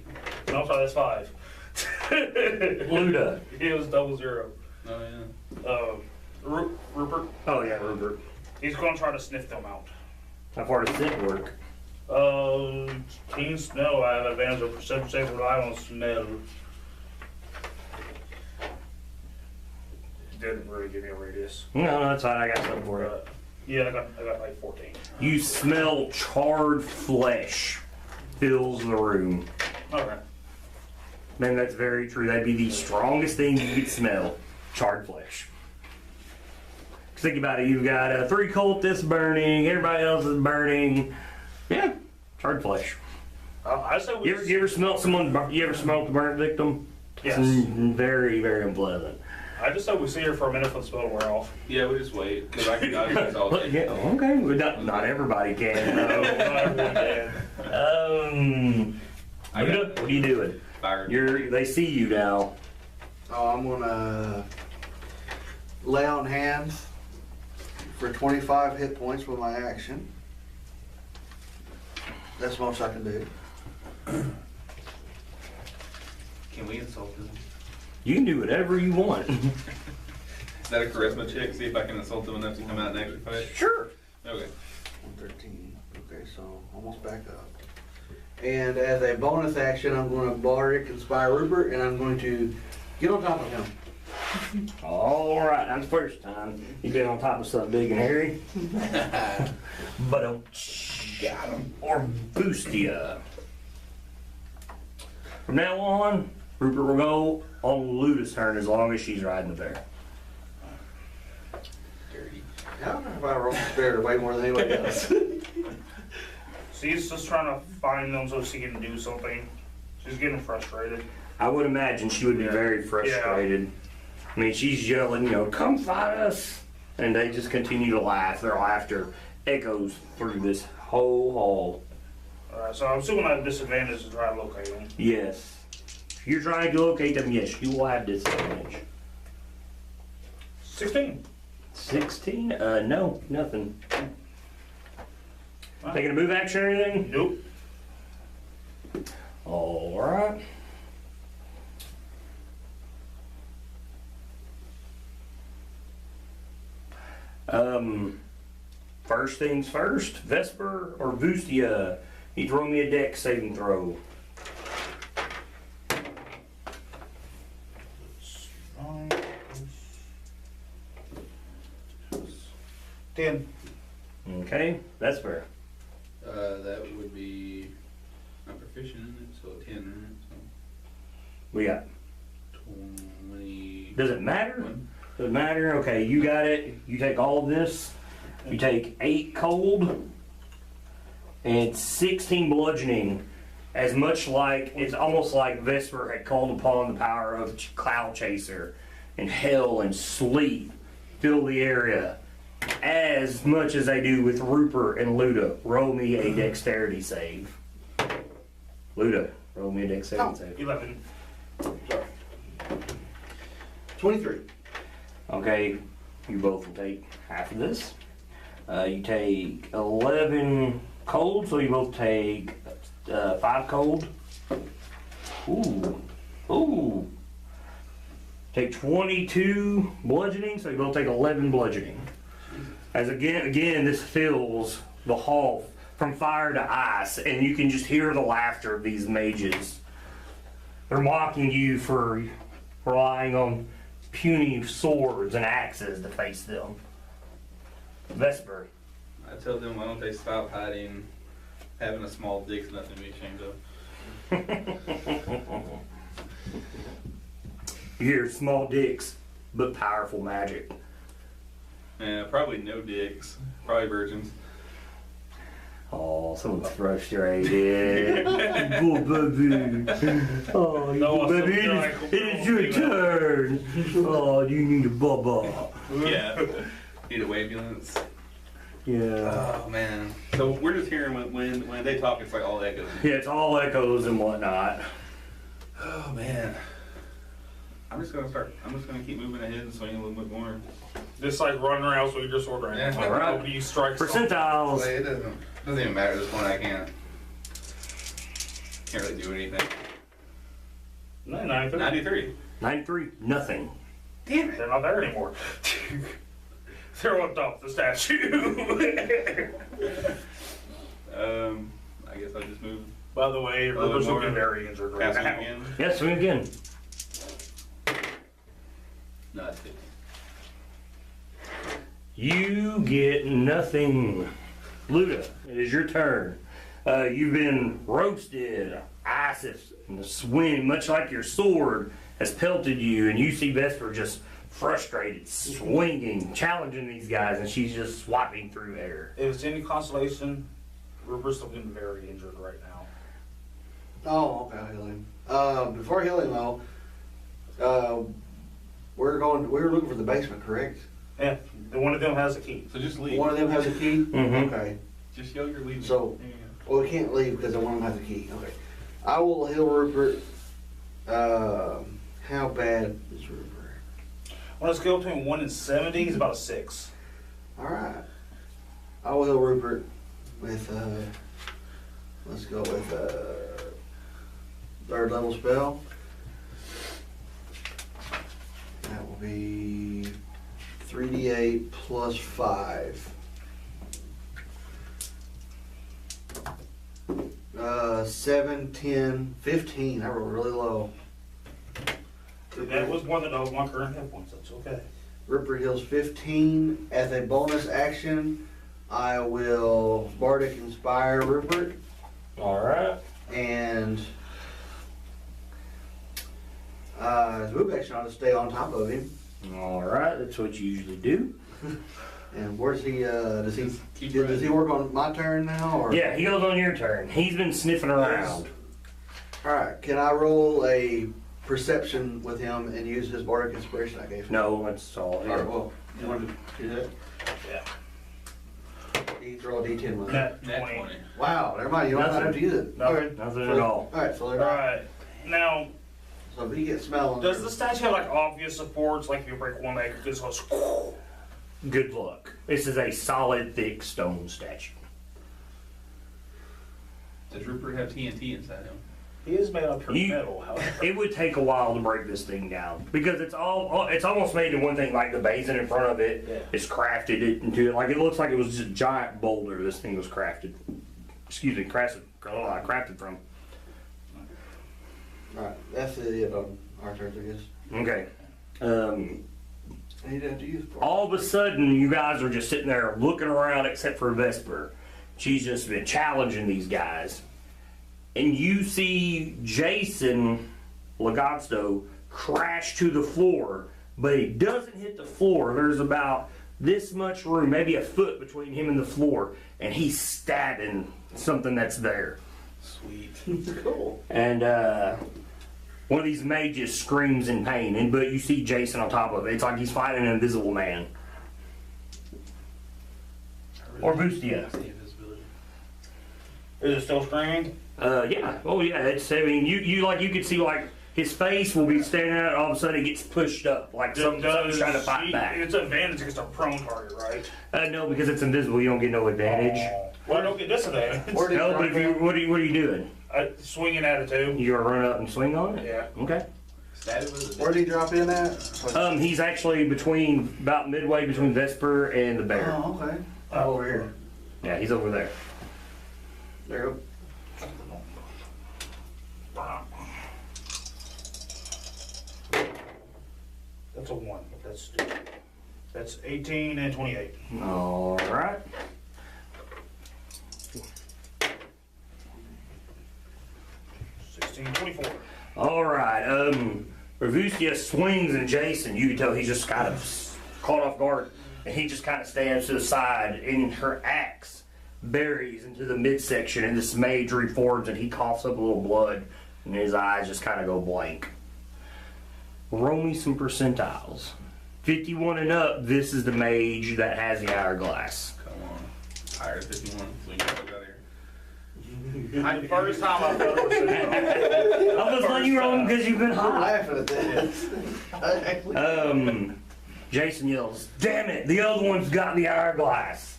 Speaker 4: No, sorry, that's 5.
Speaker 1: Luda.
Speaker 4: It was 00.
Speaker 3: Oh, yeah.
Speaker 4: Rupert,
Speaker 1: Oh yeah, Rupert.
Speaker 4: he's gonna try to sniff them out.
Speaker 1: How far does it work?
Speaker 4: Keen smell, I have advantage of perception save when I on smell. Didn't really give me a radius.
Speaker 1: No, that's fine. I got something for it.
Speaker 4: Yeah, I got like 14.
Speaker 1: You smell charred flesh fills the room.
Speaker 4: Okay.
Speaker 1: Man, that's very true. That'd be the strongest thing you could smell. Charred flesh. 'Cause think about it. You've got 3 cultists burning. Everybody else is burning. Yeah, charred flesh.
Speaker 4: I said we.
Speaker 1: You ever smelt someone? You ever smelt the burnt victim?
Speaker 4: Yes.
Speaker 1: It's very, very unpleasant.
Speaker 4: I just said we sit here for a minute for the spell to wear off.
Speaker 3: Yeah, we just wait. Because I can solve
Speaker 1: But,
Speaker 3: it.
Speaker 1: yeah, okay. Well, not everybody can.
Speaker 4: No,
Speaker 1: though.
Speaker 4: not everyone can.
Speaker 1: What are you doing?
Speaker 3: Fire.
Speaker 1: They see you now.
Speaker 2: Oh, I'm gonna lay on hands for 25 hit points with my action. That's the most I can do.
Speaker 3: Can we insult him?
Speaker 1: You can do whatever you want.
Speaker 3: Is that a charisma check? See if I can insult him enough to come out and actually fight?
Speaker 1: Sure.
Speaker 3: Okay.
Speaker 2: 113. Okay, so almost back up. And as a bonus action, I'm going to Bardic Inspire Rupert, and I'm going to get on top of him.
Speaker 1: All right, that's the first time you've been on top of something big and hairy. But got him or boost ya. From now on, Rupert will go on Luda's turn as long as she's riding the bear.
Speaker 3: Dirty.
Speaker 2: I don't know if I roll scared way more than anybody else.
Speaker 4: She's just trying to find them so she can do something. She's getting frustrated.
Speaker 1: I would imagine she would be very frustrated. I mean, she's yelling, come fight us. And they just continue to laugh. Their laughter echoes through this whole hall.
Speaker 4: Alright, so I'm still gonna have disadvantage to try to locate them.
Speaker 1: Yes. If you're trying to locate them, yes, you will have disadvantage.
Speaker 4: 16.
Speaker 1: 16? No, nothing.
Speaker 4: Wow.
Speaker 1: Taking a move action or anything?
Speaker 4: Nope.
Speaker 1: Alright. First things first, Vesper or Vustia, you throw me a dex saving throw.
Speaker 4: Ten.
Speaker 1: Okay, Vesper.
Speaker 3: That would be. I'm proficient in it, so 10, right?
Speaker 1: We got.
Speaker 3: So 20.
Speaker 1: Does it matter? Does it matter? Okay, you got it. You take all of this. You take 8 cold, and 16 bludgeoning, as much like it's almost like Vesper had called upon the power of Cloud Chaser, and hell and sleep fill the area as much as they do with Rupert and Luda. Roll me a dexterity save. Luda, roll me a dexterity save.
Speaker 4: 11.
Speaker 2: Sorry. 23.
Speaker 1: Okay, you both will take half of this. You take 11 cold, so you both take 5 cold. Ooh. Ooh. Take 22 bludgeoning, so you both take 11 bludgeoning. As again, this fills the hall from fire to ice, and you can just hear the laughter of these mages. They're mocking you for relying on puny swords and axes to face them. Vesper.
Speaker 3: I tell them, why don't they stop hiding? Having a small dick's nothing to be ashamed of.
Speaker 1: You hear small dicks, but powerful magic.
Speaker 3: Yeah, probably no dicks. Probably virgins.
Speaker 1: Oh, someone's frustrated. Oh, baby. Oh,
Speaker 4: No,
Speaker 1: baby, it is your turn. Oh, you need a bubba.
Speaker 3: Yeah. Need a wavulence.
Speaker 1: Yeah.
Speaker 3: Oh man. So we're just hearing when they talk, it's like all echoes.
Speaker 1: Yeah, it's all echoes and whatnot.
Speaker 3: Oh man. I'm just gonna keep moving ahead and swing a little bit more.
Speaker 4: Just like running around with your sword right
Speaker 3: Yeah.
Speaker 4: now.
Speaker 1: All right.
Speaker 4: Nobody you strike.
Speaker 1: Percentiles.
Speaker 3: It doesn't even matter at this point. I can't really do anything.
Speaker 4: 93.
Speaker 3: 93.
Speaker 1: 93, nothing.
Speaker 3: Damn it.
Speaker 4: They're not there anymore. They're on top of the statue.
Speaker 3: I guess I'll just move.
Speaker 4: By the way, Rupert's
Speaker 3: more.
Speaker 4: looking very injured right
Speaker 3: Pass
Speaker 4: now.
Speaker 3: it again.
Speaker 1: Yeah, swing again.
Speaker 3: No, that's 50.
Speaker 1: You get nothing. Luda, it is your turn. You've been roasted. Ice and the swing, much like your sword, has pelted you, and you see Vesper just frustrated, swinging, challenging these guys, and she's just swiping through air.
Speaker 4: If it's any consolation, Rupert's looking very injured right now.
Speaker 2: Oh, okay, I'll heal him. Before I heal him though, we were looking for the basement, correct?
Speaker 4: Yeah, and one of them has a key.
Speaker 3: So just leave.
Speaker 2: One of them has a key?
Speaker 1: Mhm.
Speaker 2: Okay.
Speaker 3: Just yell your leaving.
Speaker 2: So-
Speaker 3: There you
Speaker 2: Well, we can't leave because one of them has a key. Okay. I will heal Rupert. How bad is Rupert?
Speaker 4: On a scale between 1 and 70, he's about a 6.
Speaker 2: Alright. I will heal Rupert with, let's go with, third level spell. That will be 3d8 plus 5. 7, 10, 15. I rolled really low.
Speaker 4: That was more than double my current hit points. That's okay.
Speaker 2: Rupert heals 15. As a bonus action, I will Bardic Inspire Rupert.
Speaker 1: Alright.
Speaker 2: And as a move action, I'll just stay on top of him.
Speaker 1: Alright, that's what you usually do.
Speaker 2: And where's he? Does
Speaker 3: Keep
Speaker 2: he work on my turn now? Or?
Speaker 1: Yeah, he goes on your turn. He's been sniffing around.
Speaker 2: All right. Can I roll a perception with him and use his bardic inspiration I gave him?
Speaker 1: No, that's all.
Speaker 2: All right. Well, you want to do that?
Speaker 4: Yeah.
Speaker 2: You can throw a d10 with it.
Speaker 4: Net
Speaker 3: Net
Speaker 4: 20.
Speaker 3: 20.
Speaker 2: Wow. Never mind. You don't have to use it.
Speaker 4: Nothing.
Speaker 2: Okay.
Speaker 1: Nothing at all.
Speaker 2: All right. So,
Speaker 4: Alright. Now,
Speaker 2: so if he gets smelling.
Speaker 4: does the statue have like obvious supports? Like if you break one leg, it just goes.
Speaker 1: Good luck. This is a solid, thick stone statue.
Speaker 3: Does Rupert have TNT inside him?
Speaker 4: He is made of pure
Speaker 1: You-
Speaker 4: metal, however.
Speaker 1: It would take a while to break this thing down because it's almost made in one thing. Like the basin in front of it
Speaker 4: Yeah.
Speaker 1: is crafted it into it. Like it looks like it was just a giant boulder. This thing was crafted. Excuse me, crafted from.
Speaker 2: All right. That's it on our turns, I guess.
Speaker 1: Okay.
Speaker 2: He'd have to use.
Speaker 1: All of a sudden, you guys are just sitting there looking around, except for Vesper. She's just been challenging these guys. And you see Jason Lagatsto crash to the floor, but he doesn't hit the floor. There's about this much room, maybe a foot between him and the floor, and he's stabbing something that's there.
Speaker 3: Sweet.
Speaker 2: Cool.
Speaker 1: And one of these mages screams in pain, but you see Jason on top of it. It's like he's fighting an invisible man. Or Bustia.
Speaker 4: Is it still screaming?
Speaker 1: Yeah. Oh, yeah. It's. I mean, you could see like his face will be standing out, and all of a sudden it gets pushed up, like something's trying to fight back.
Speaker 4: It's an advantage against a prone target, right?
Speaker 1: No, because it's invisible, you don't get no advantage.
Speaker 4: Well, I don't get disadvantage.
Speaker 1: No, but what are you doing?
Speaker 4: Swinging attitude.
Speaker 1: You gonna run up and swing on it?
Speaker 4: Yeah.
Speaker 1: Okay.
Speaker 2: Where did he drop in at?
Speaker 1: He's actually about midway between Vesper and the bear.
Speaker 2: Oh, okay. Over here.
Speaker 1: Yeah, he's over there.
Speaker 2: There you go.
Speaker 4: That's a 1. That's 18 and 28.
Speaker 1: All right.
Speaker 4: 16, 24.
Speaker 1: All right. Revusia swings and Jason, you can tell he's just kind of caught off guard, and he just kind of stands to the side, and her axe buries into the midsection, and this mage reforms, and he coughs up a little blood, and his eyes just kind of go blank. Roll me some percentiles. 51 and up, this is the mage that has the hourglass.
Speaker 3: Come on. Higher than 51. So you can fuck out of here.
Speaker 4: First time I've ever seen it.
Speaker 1: I was letting you roll because you've been
Speaker 2: I'm
Speaker 1: hot.
Speaker 2: laughing at that.
Speaker 1: Jason yells, "Damn it, the other one's got the hourglass."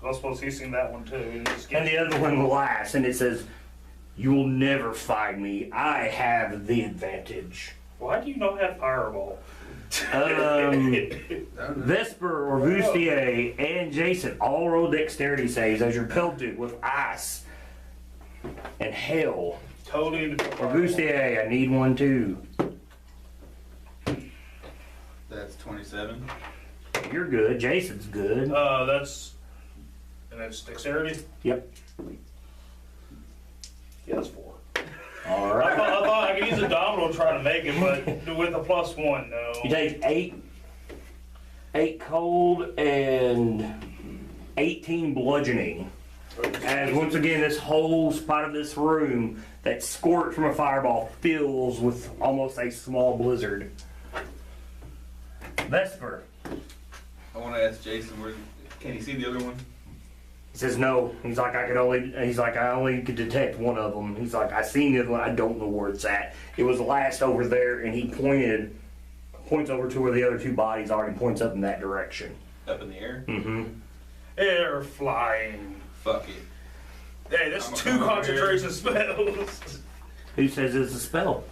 Speaker 4: I suppose he's seen that one too.
Speaker 1: And the other one laughs, and it says, "You will never find me. I have the advantage."
Speaker 4: Why do you not have Fireball?
Speaker 1: Vesper, or Bustier, and Jason all roll dexterity saves as you're pelted with ice and hail.
Speaker 4: Totally into
Speaker 1: Or Bustier, I need one too.
Speaker 3: That's 27.
Speaker 1: You're good. Jason's good.
Speaker 4: That's dexterity?
Speaker 1: Yep.
Speaker 4: Yeah, that's 4.
Speaker 1: All
Speaker 4: I
Speaker 1: right.
Speaker 4: thought I could use a domino to try to make it, but with a +1, no.
Speaker 1: You take 8 cold and 18 bludgeoning. As once again, this whole spot of this room that squirt from a fireball fills with almost a small blizzard. Vesper.
Speaker 3: I want to ask Jason, can he see the other one?
Speaker 1: He says no. He's like, I only could detect one of them. He's like, I seen the other one. I don't know where it's at. It was last over there, and he points over to where the other two bodies are, and points up in that direction.
Speaker 3: Up in the air?
Speaker 1: Mm-hmm.
Speaker 4: Air flying.
Speaker 3: Fuck it.
Speaker 4: Hey, that's 2 concentration spells.
Speaker 1: Who says it's a spell?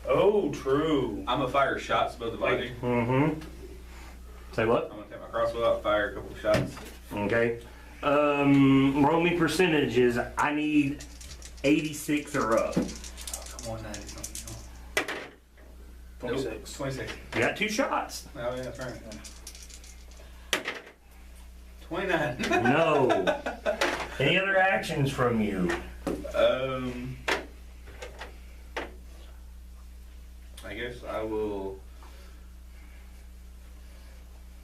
Speaker 4: Oh, true.
Speaker 3: I'm gonna fire shots above the body.
Speaker 1: Mm-hmm. Say what?
Speaker 3: I'm gonna take my crossbow out, fire a couple of shots.
Speaker 1: Okay. Roll me percentages. I need 86 or up.
Speaker 3: Oh, come on, 90 something.
Speaker 4: 26.
Speaker 3: 26.
Speaker 1: You got 2 shots.
Speaker 3: Oh, yeah, that's right. 29.
Speaker 1: No. Any other actions from you?
Speaker 3: I guess I will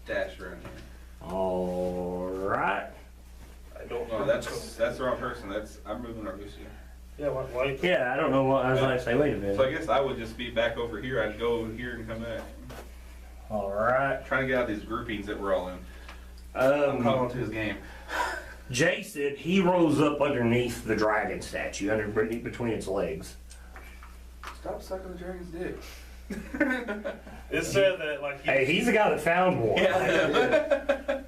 Speaker 3: dash around here.
Speaker 1: All right.
Speaker 4: I don't know.
Speaker 3: Oh, that's the wrong person. I'm moving Arbusia.
Speaker 4: Yeah, what?
Speaker 1: Yeah, I don't know what I was going to say. Wait a minute.
Speaker 3: So I guess I would just be back over here. I'd go over here and come back.
Speaker 1: All right.
Speaker 3: Trying to get out of these groupings that we're all in. I'm calling to his game.
Speaker 1: Jason, he rolls up underneath the dragon statue, between its legs.
Speaker 3: Stop sucking the dragon's dick.
Speaker 4: It said that, like...
Speaker 1: Hey, he's the guy that found one.
Speaker 3: Yeah.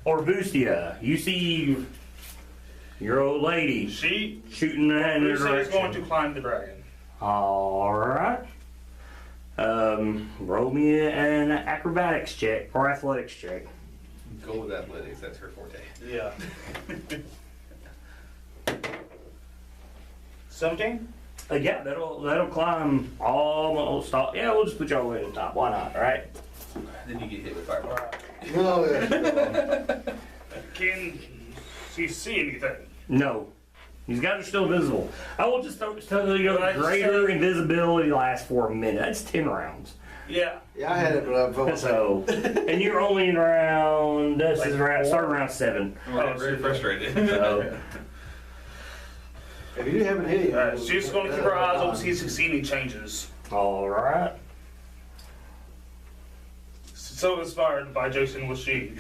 Speaker 1: Or Bustia, you see your old lady shooting that in the
Speaker 4: Who said
Speaker 1: direction.
Speaker 4: he's going to climb the dragon?
Speaker 1: All right. Roll me an acrobatics check or athletics check.
Speaker 3: Go with athletics. That's her forte.
Speaker 4: Yeah. 17?
Speaker 1: Yeah, that'll climb almost top. Yeah, we'll just put you all the way to the top. Why not, right?
Speaker 3: Then you get hit with fireball.
Speaker 2: No, yeah.
Speaker 4: Can she see anything?
Speaker 1: No. These guys are still visible. I will just tell you,
Speaker 4: But I just
Speaker 1: greater
Speaker 4: said-
Speaker 1: invisibility lasts for a minute. That's 10 rounds.
Speaker 4: Yeah.
Speaker 2: Yeah, I had it, but I felt
Speaker 1: So, and you're only in round, this is around, start around 7.
Speaker 3: I'm getting very frustrated.
Speaker 1: So,
Speaker 2: if you haven't hit it,
Speaker 4: Alright, she's gonna keep her eyes open, see if succeeding changes.
Speaker 1: alright.
Speaker 4: So inspired by Jason was she.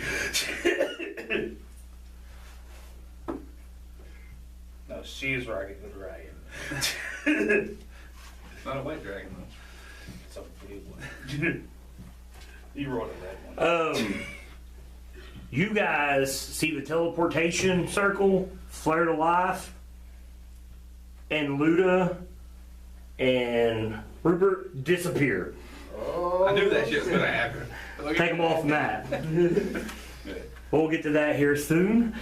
Speaker 4: No, she is riding the dragon.
Speaker 3: It's not a white dragon though.
Speaker 4: It's a blue one. You rolled a red one.
Speaker 1: You guys see the teleportation circle flare to life, and Luda and Rupert disappear.
Speaker 2: oh,
Speaker 3: I knew that shit was gonna happen.
Speaker 1: Take them off the map. We'll get to that here soon.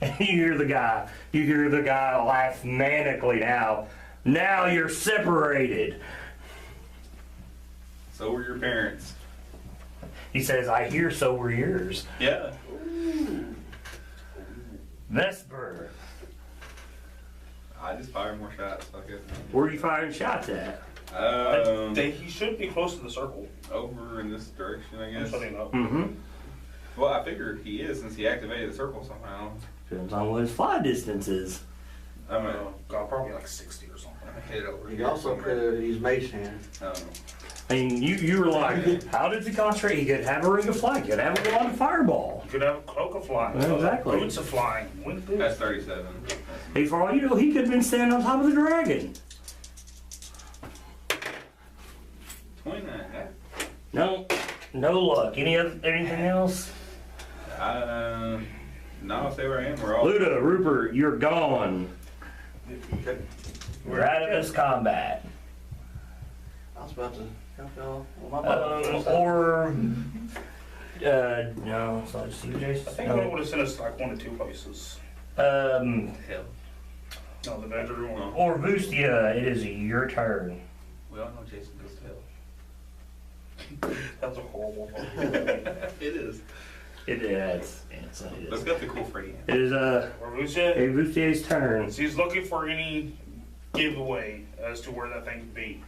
Speaker 1: And you hear the guy laugh manically now. Now you're separated.
Speaker 3: So were your parents.
Speaker 1: He says, I hear so were yours.
Speaker 3: Yeah.
Speaker 1: Vesper,
Speaker 3: I just fired more shots. I guess.
Speaker 1: where are you firing shots at?
Speaker 4: He should be close to the circle.
Speaker 3: Over in this direction, I
Speaker 4: I'm
Speaker 3: guess.
Speaker 4: shutting up.
Speaker 1: Mm-hmm.
Speaker 3: Well, I figured he is since he activated the circle somehow.
Speaker 1: Depends on what his fly distance is.
Speaker 3: I'm gonna
Speaker 4: God, probably like 60 or something.
Speaker 3: hit over
Speaker 2: He
Speaker 3: here.
Speaker 2: also could have used Mage Hand.
Speaker 3: I don't know.
Speaker 1: I mean, you were like, how did he concentrate? He could have a ring of flight, he could have a wand of fireball.
Speaker 4: You could have a cloak of flying.
Speaker 1: Exactly.
Speaker 4: Boots of flying. Wing boots.
Speaker 3: That's 37.
Speaker 1: Hey, for all you know, he could have been standing on top of the dragon.
Speaker 3: 29.
Speaker 1: No, no luck. Anything else?
Speaker 3: No, stay where I am. We're all.
Speaker 1: Luda, Rupert, you're gone.
Speaker 2: Okay.
Speaker 1: We're out of this combat.
Speaker 2: I was about to.
Speaker 1: No, so just you, Jason.
Speaker 4: I think they would have sent us like 1 or 2 places.
Speaker 3: Hell.
Speaker 4: No, the better one.
Speaker 1: Or Vustia, it is your turn.
Speaker 3: We all know Jason goes to hell.
Speaker 4: That's a horrible one.
Speaker 3: It is.
Speaker 1: It is.
Speaker 3: Let's get the cool Freddy.
Speaker 1: It is
Speaker 4: Or Lucia,
Speaker 1: Vustia's turn.
Speaker 4: she's looking for any giveaway as to where that thing could be.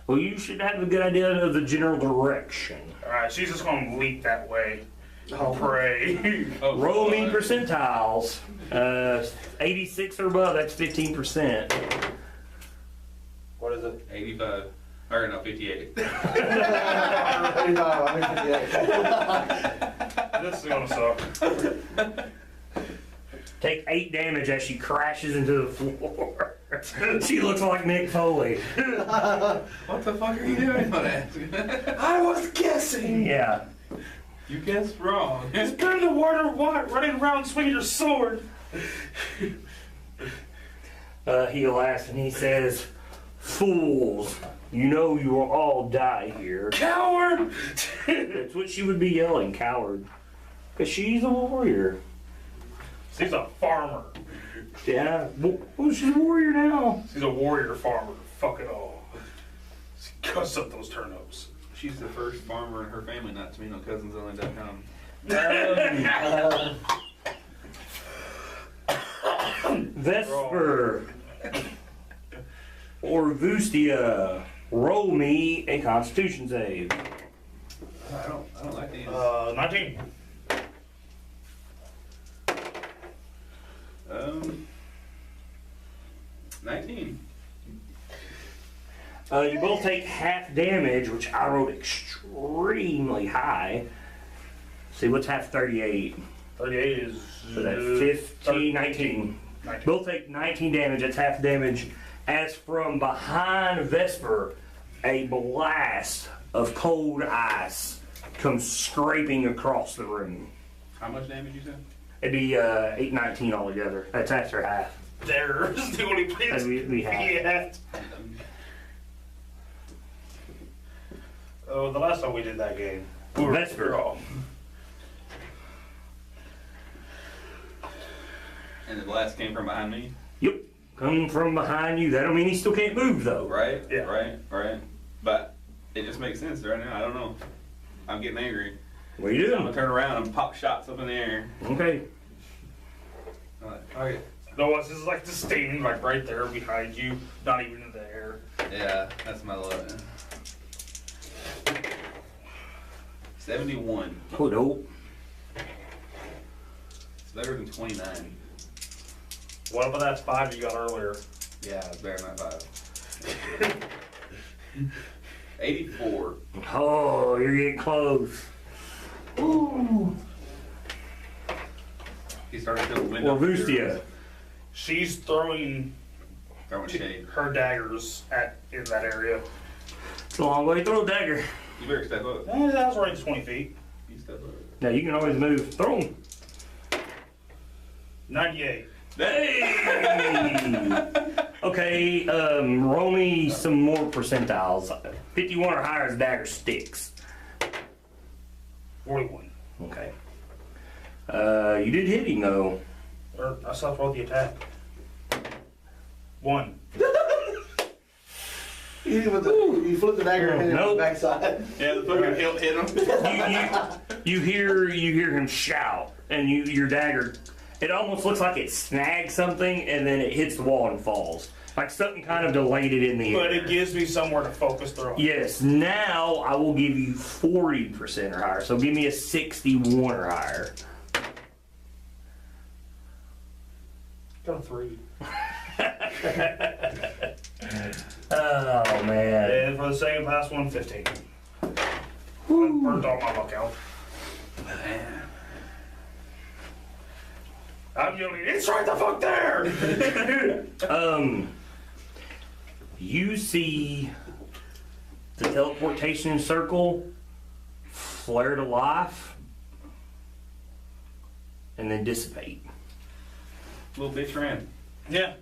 Speaker 1: Well, you should have a good idea of the general direction.
Speaker 4: Alright, she's just gonna leap that way.
Speaker 2: Oh,
Speaker 4: Pray.
Speaker 3: Oh,
Speaker 1: Roll me percentiles. 86 or above, that's 15%.
Speaker 2: what is it?
Speaker 3: 85. Or no, 58.
Speaker 2: No, I mean,
Speaker 4: This is gonna suck.
Speaker 1: Take 8 damage as she crashes into the floor. She looks like Mick Foley.
Speaker 3: What the fuck are you doing?
Speaker 4: I was guessing!
Speaker 1: Yeah.
Speaker 3: You guessed wrong.
Speaker 4: It's better than water running around swinging your sword.
Speaker 1: He laughs and he says, fools, you know you will all die here.
Speaker 4: Coward!
Speaker 1: That's what she would be yelling, coward. Because she's a warrior.
Speaker 4: She's a farmer.
Speaker 1: Yeah. Well, she's a warrior now.
Speaker 4: She's a warrior farmer. Fuck it all. She cuts up those turnips.
Speaker 3: She's the first farmer in her family not to be no cousinsonly.com.
Speaker 1: Vesper or Vustia, roll me a Constitution save.
Speaker 3: I don't like these.
Speaker 4: 19.
Speaker 3: 19.
Speaker 1: You both take half damage, which I rolled extremely high. See, what's half 38?
Speaker 4: 38 is...
Speaker 1: So that's 15, 19. Both take 19 damage, that's half damage. As from behind Vesper, a blast of cold ice comes scraping across the room.
Speaker 3: How much damage you said?
Speaker 1: It'd be 8, 19 altogether. That's after half.
Speaker 4: There's the only place
Speaker 1: As we have.
Speaker 4: Yeah. Oh, the last time we did that game, we were
Speaker 1: Vesper.
Speaker 4: off.
Speaker 3: And the blast came from behind me?
Speaker 1: Yep. Coming from behind you. That don't mean he still can't move, though.
Speaker 3: Right?
Speaker 4: Yeah.
Speaker 3: Right. But it just makes sense right now. I don't know. I'm getting angry.
Speaker 1: What are you
Speaker 3: I'm
Speaker 1: doing?
Speaker 3: gonna turn around and pop shots up in the air.
Speaker 1: Okay.
Speaker 3: I'm like, okay.
Speaker 4: No, this is like just standing like right there behind you, not even in the air.
Speaker 3: Yeah, that's my luck. 71.
Speaker 1: Oh, no.
Speaker 3: It's better than 29.
Speaker 4: What about that 5 you got earlier?
Speaker 3: Yeah, it's better than that 5. 84.
Speaker 1: Oh, you're getting close.
Speaker 2: Ooh.
Speaker 3: He started to the window.
Speaker 1: Orvustia.
Speaker 4: She's throwing
Speaker 3: Throwing shade.
Speaker 4: her daggers in that area.
Speaker 1: It's a long way to throw a dagger.
Speaker 3: You better step up.
Speaker 4: That was range 20 feet.
Speaker 3: You step up.
Speaker 1: Now, you can always move. Throw them.
Speaker 4: 98.
Speaker 1: Hey! Okay, roll me some more percentiles. 51 or higher, the dagger sticks.
Speaker 4: 41.
Speaker 1: Okay. You did hit him, though.
Speaker 4: Or I still rolled the attack. 1.
Speaker 2: You flip the dagger and hit it on
Speaker 1: Nope.
Speaker 2: the backside.
Speaker 3: Yeah, the fucking hilt hit him.
Speaker 1: You hear him shout, and your dagger. It almost looks like it snags something, and then it hits the wall and falls. Like something kind of delayed it in the air.
Speaker 4: But it gives me somewhere to focus through.
Speaker 1: Yes, now I will give you 40% or higher. So give me a 61 or higher.
Speaker 4: Got a 3.
Speaker 1: Oh, man.
Speaker 4: And for the second pass one, 15. I burnt all my luck out. I'm yelling, it's right the fuck there!
Speaker 1: You see the teleportation circle flare to life and then dissipate.
Speaker 3: Little bitch ran.
Speaker 4: Yeah.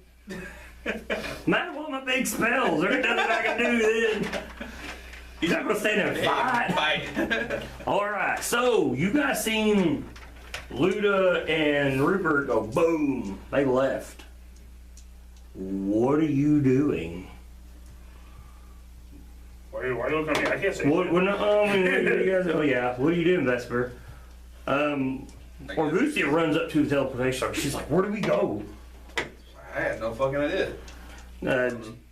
Speaker 1: Matter what my big spells, there ain't nothing I can do then. He's not gonna stay there and fight.
Speaker 3: Fight.
Speaker 1: Alright, so you guys seen Luda and Rupert go boom. They left. What are you doing?
Speaker 4: Why are you looking at me? I can't say
Speaker 1: What you guys, oh yeah, what are you doing, Vesper? Orvustia runs up to the teleportation circle. She's like, where do we go?
Speaker 3: I had no fucking idea.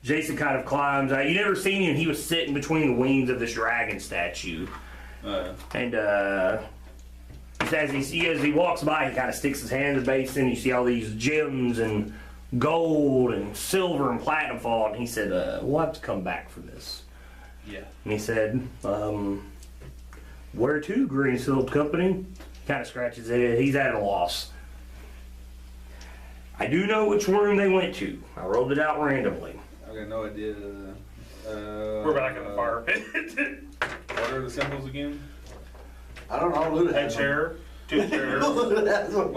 Speaker 1: Jason kind of climbs out. You never seen him. He was sitting between the wings of this dragon statue. And as he walks by, he kind of sticks his hand in the basin. You see all these gems and gold and silver and platinum fall. And he said, we'll have to come back for this.
Speaker 3: Yeah.
Speaker 1: And he said, where to, Greenfields Company? Kind of scratches his head. He's at a loss. I do know which room they went to. I rolled it out randomly.
Speaker 3: I got no idea.
Speaker 4: We're back in the fire pit.
Speaker 3: What are the symbols again?
Speaker 2: I don't know. Luda
Speaker 4: A
Speaker 2: has
Speaker 4: chair, 2 chairs.
Speaker 3: Well,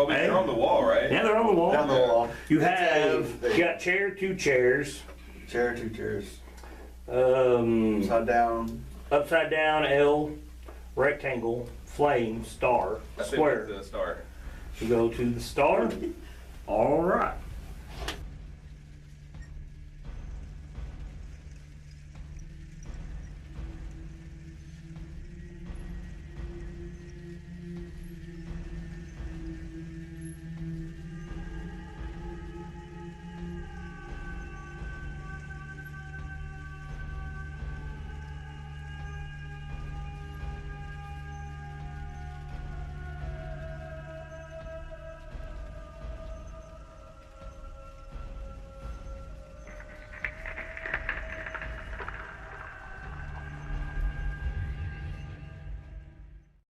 Speaker 3: they're on the wall, right?
Speaker 1: Yeah, they're on the wall.
Speaker 2: Down the wall.
Speaker 1: You got chair, 2 chairs.
Speaker 2: Chair, 2 chairs.
Speaker 1: Upside down, L, rectangle, flame, star,
Speaker 3: I think
Speaker 1: square.
Speaker 3: it's the star.
Speaker 1: You go to the star. All right.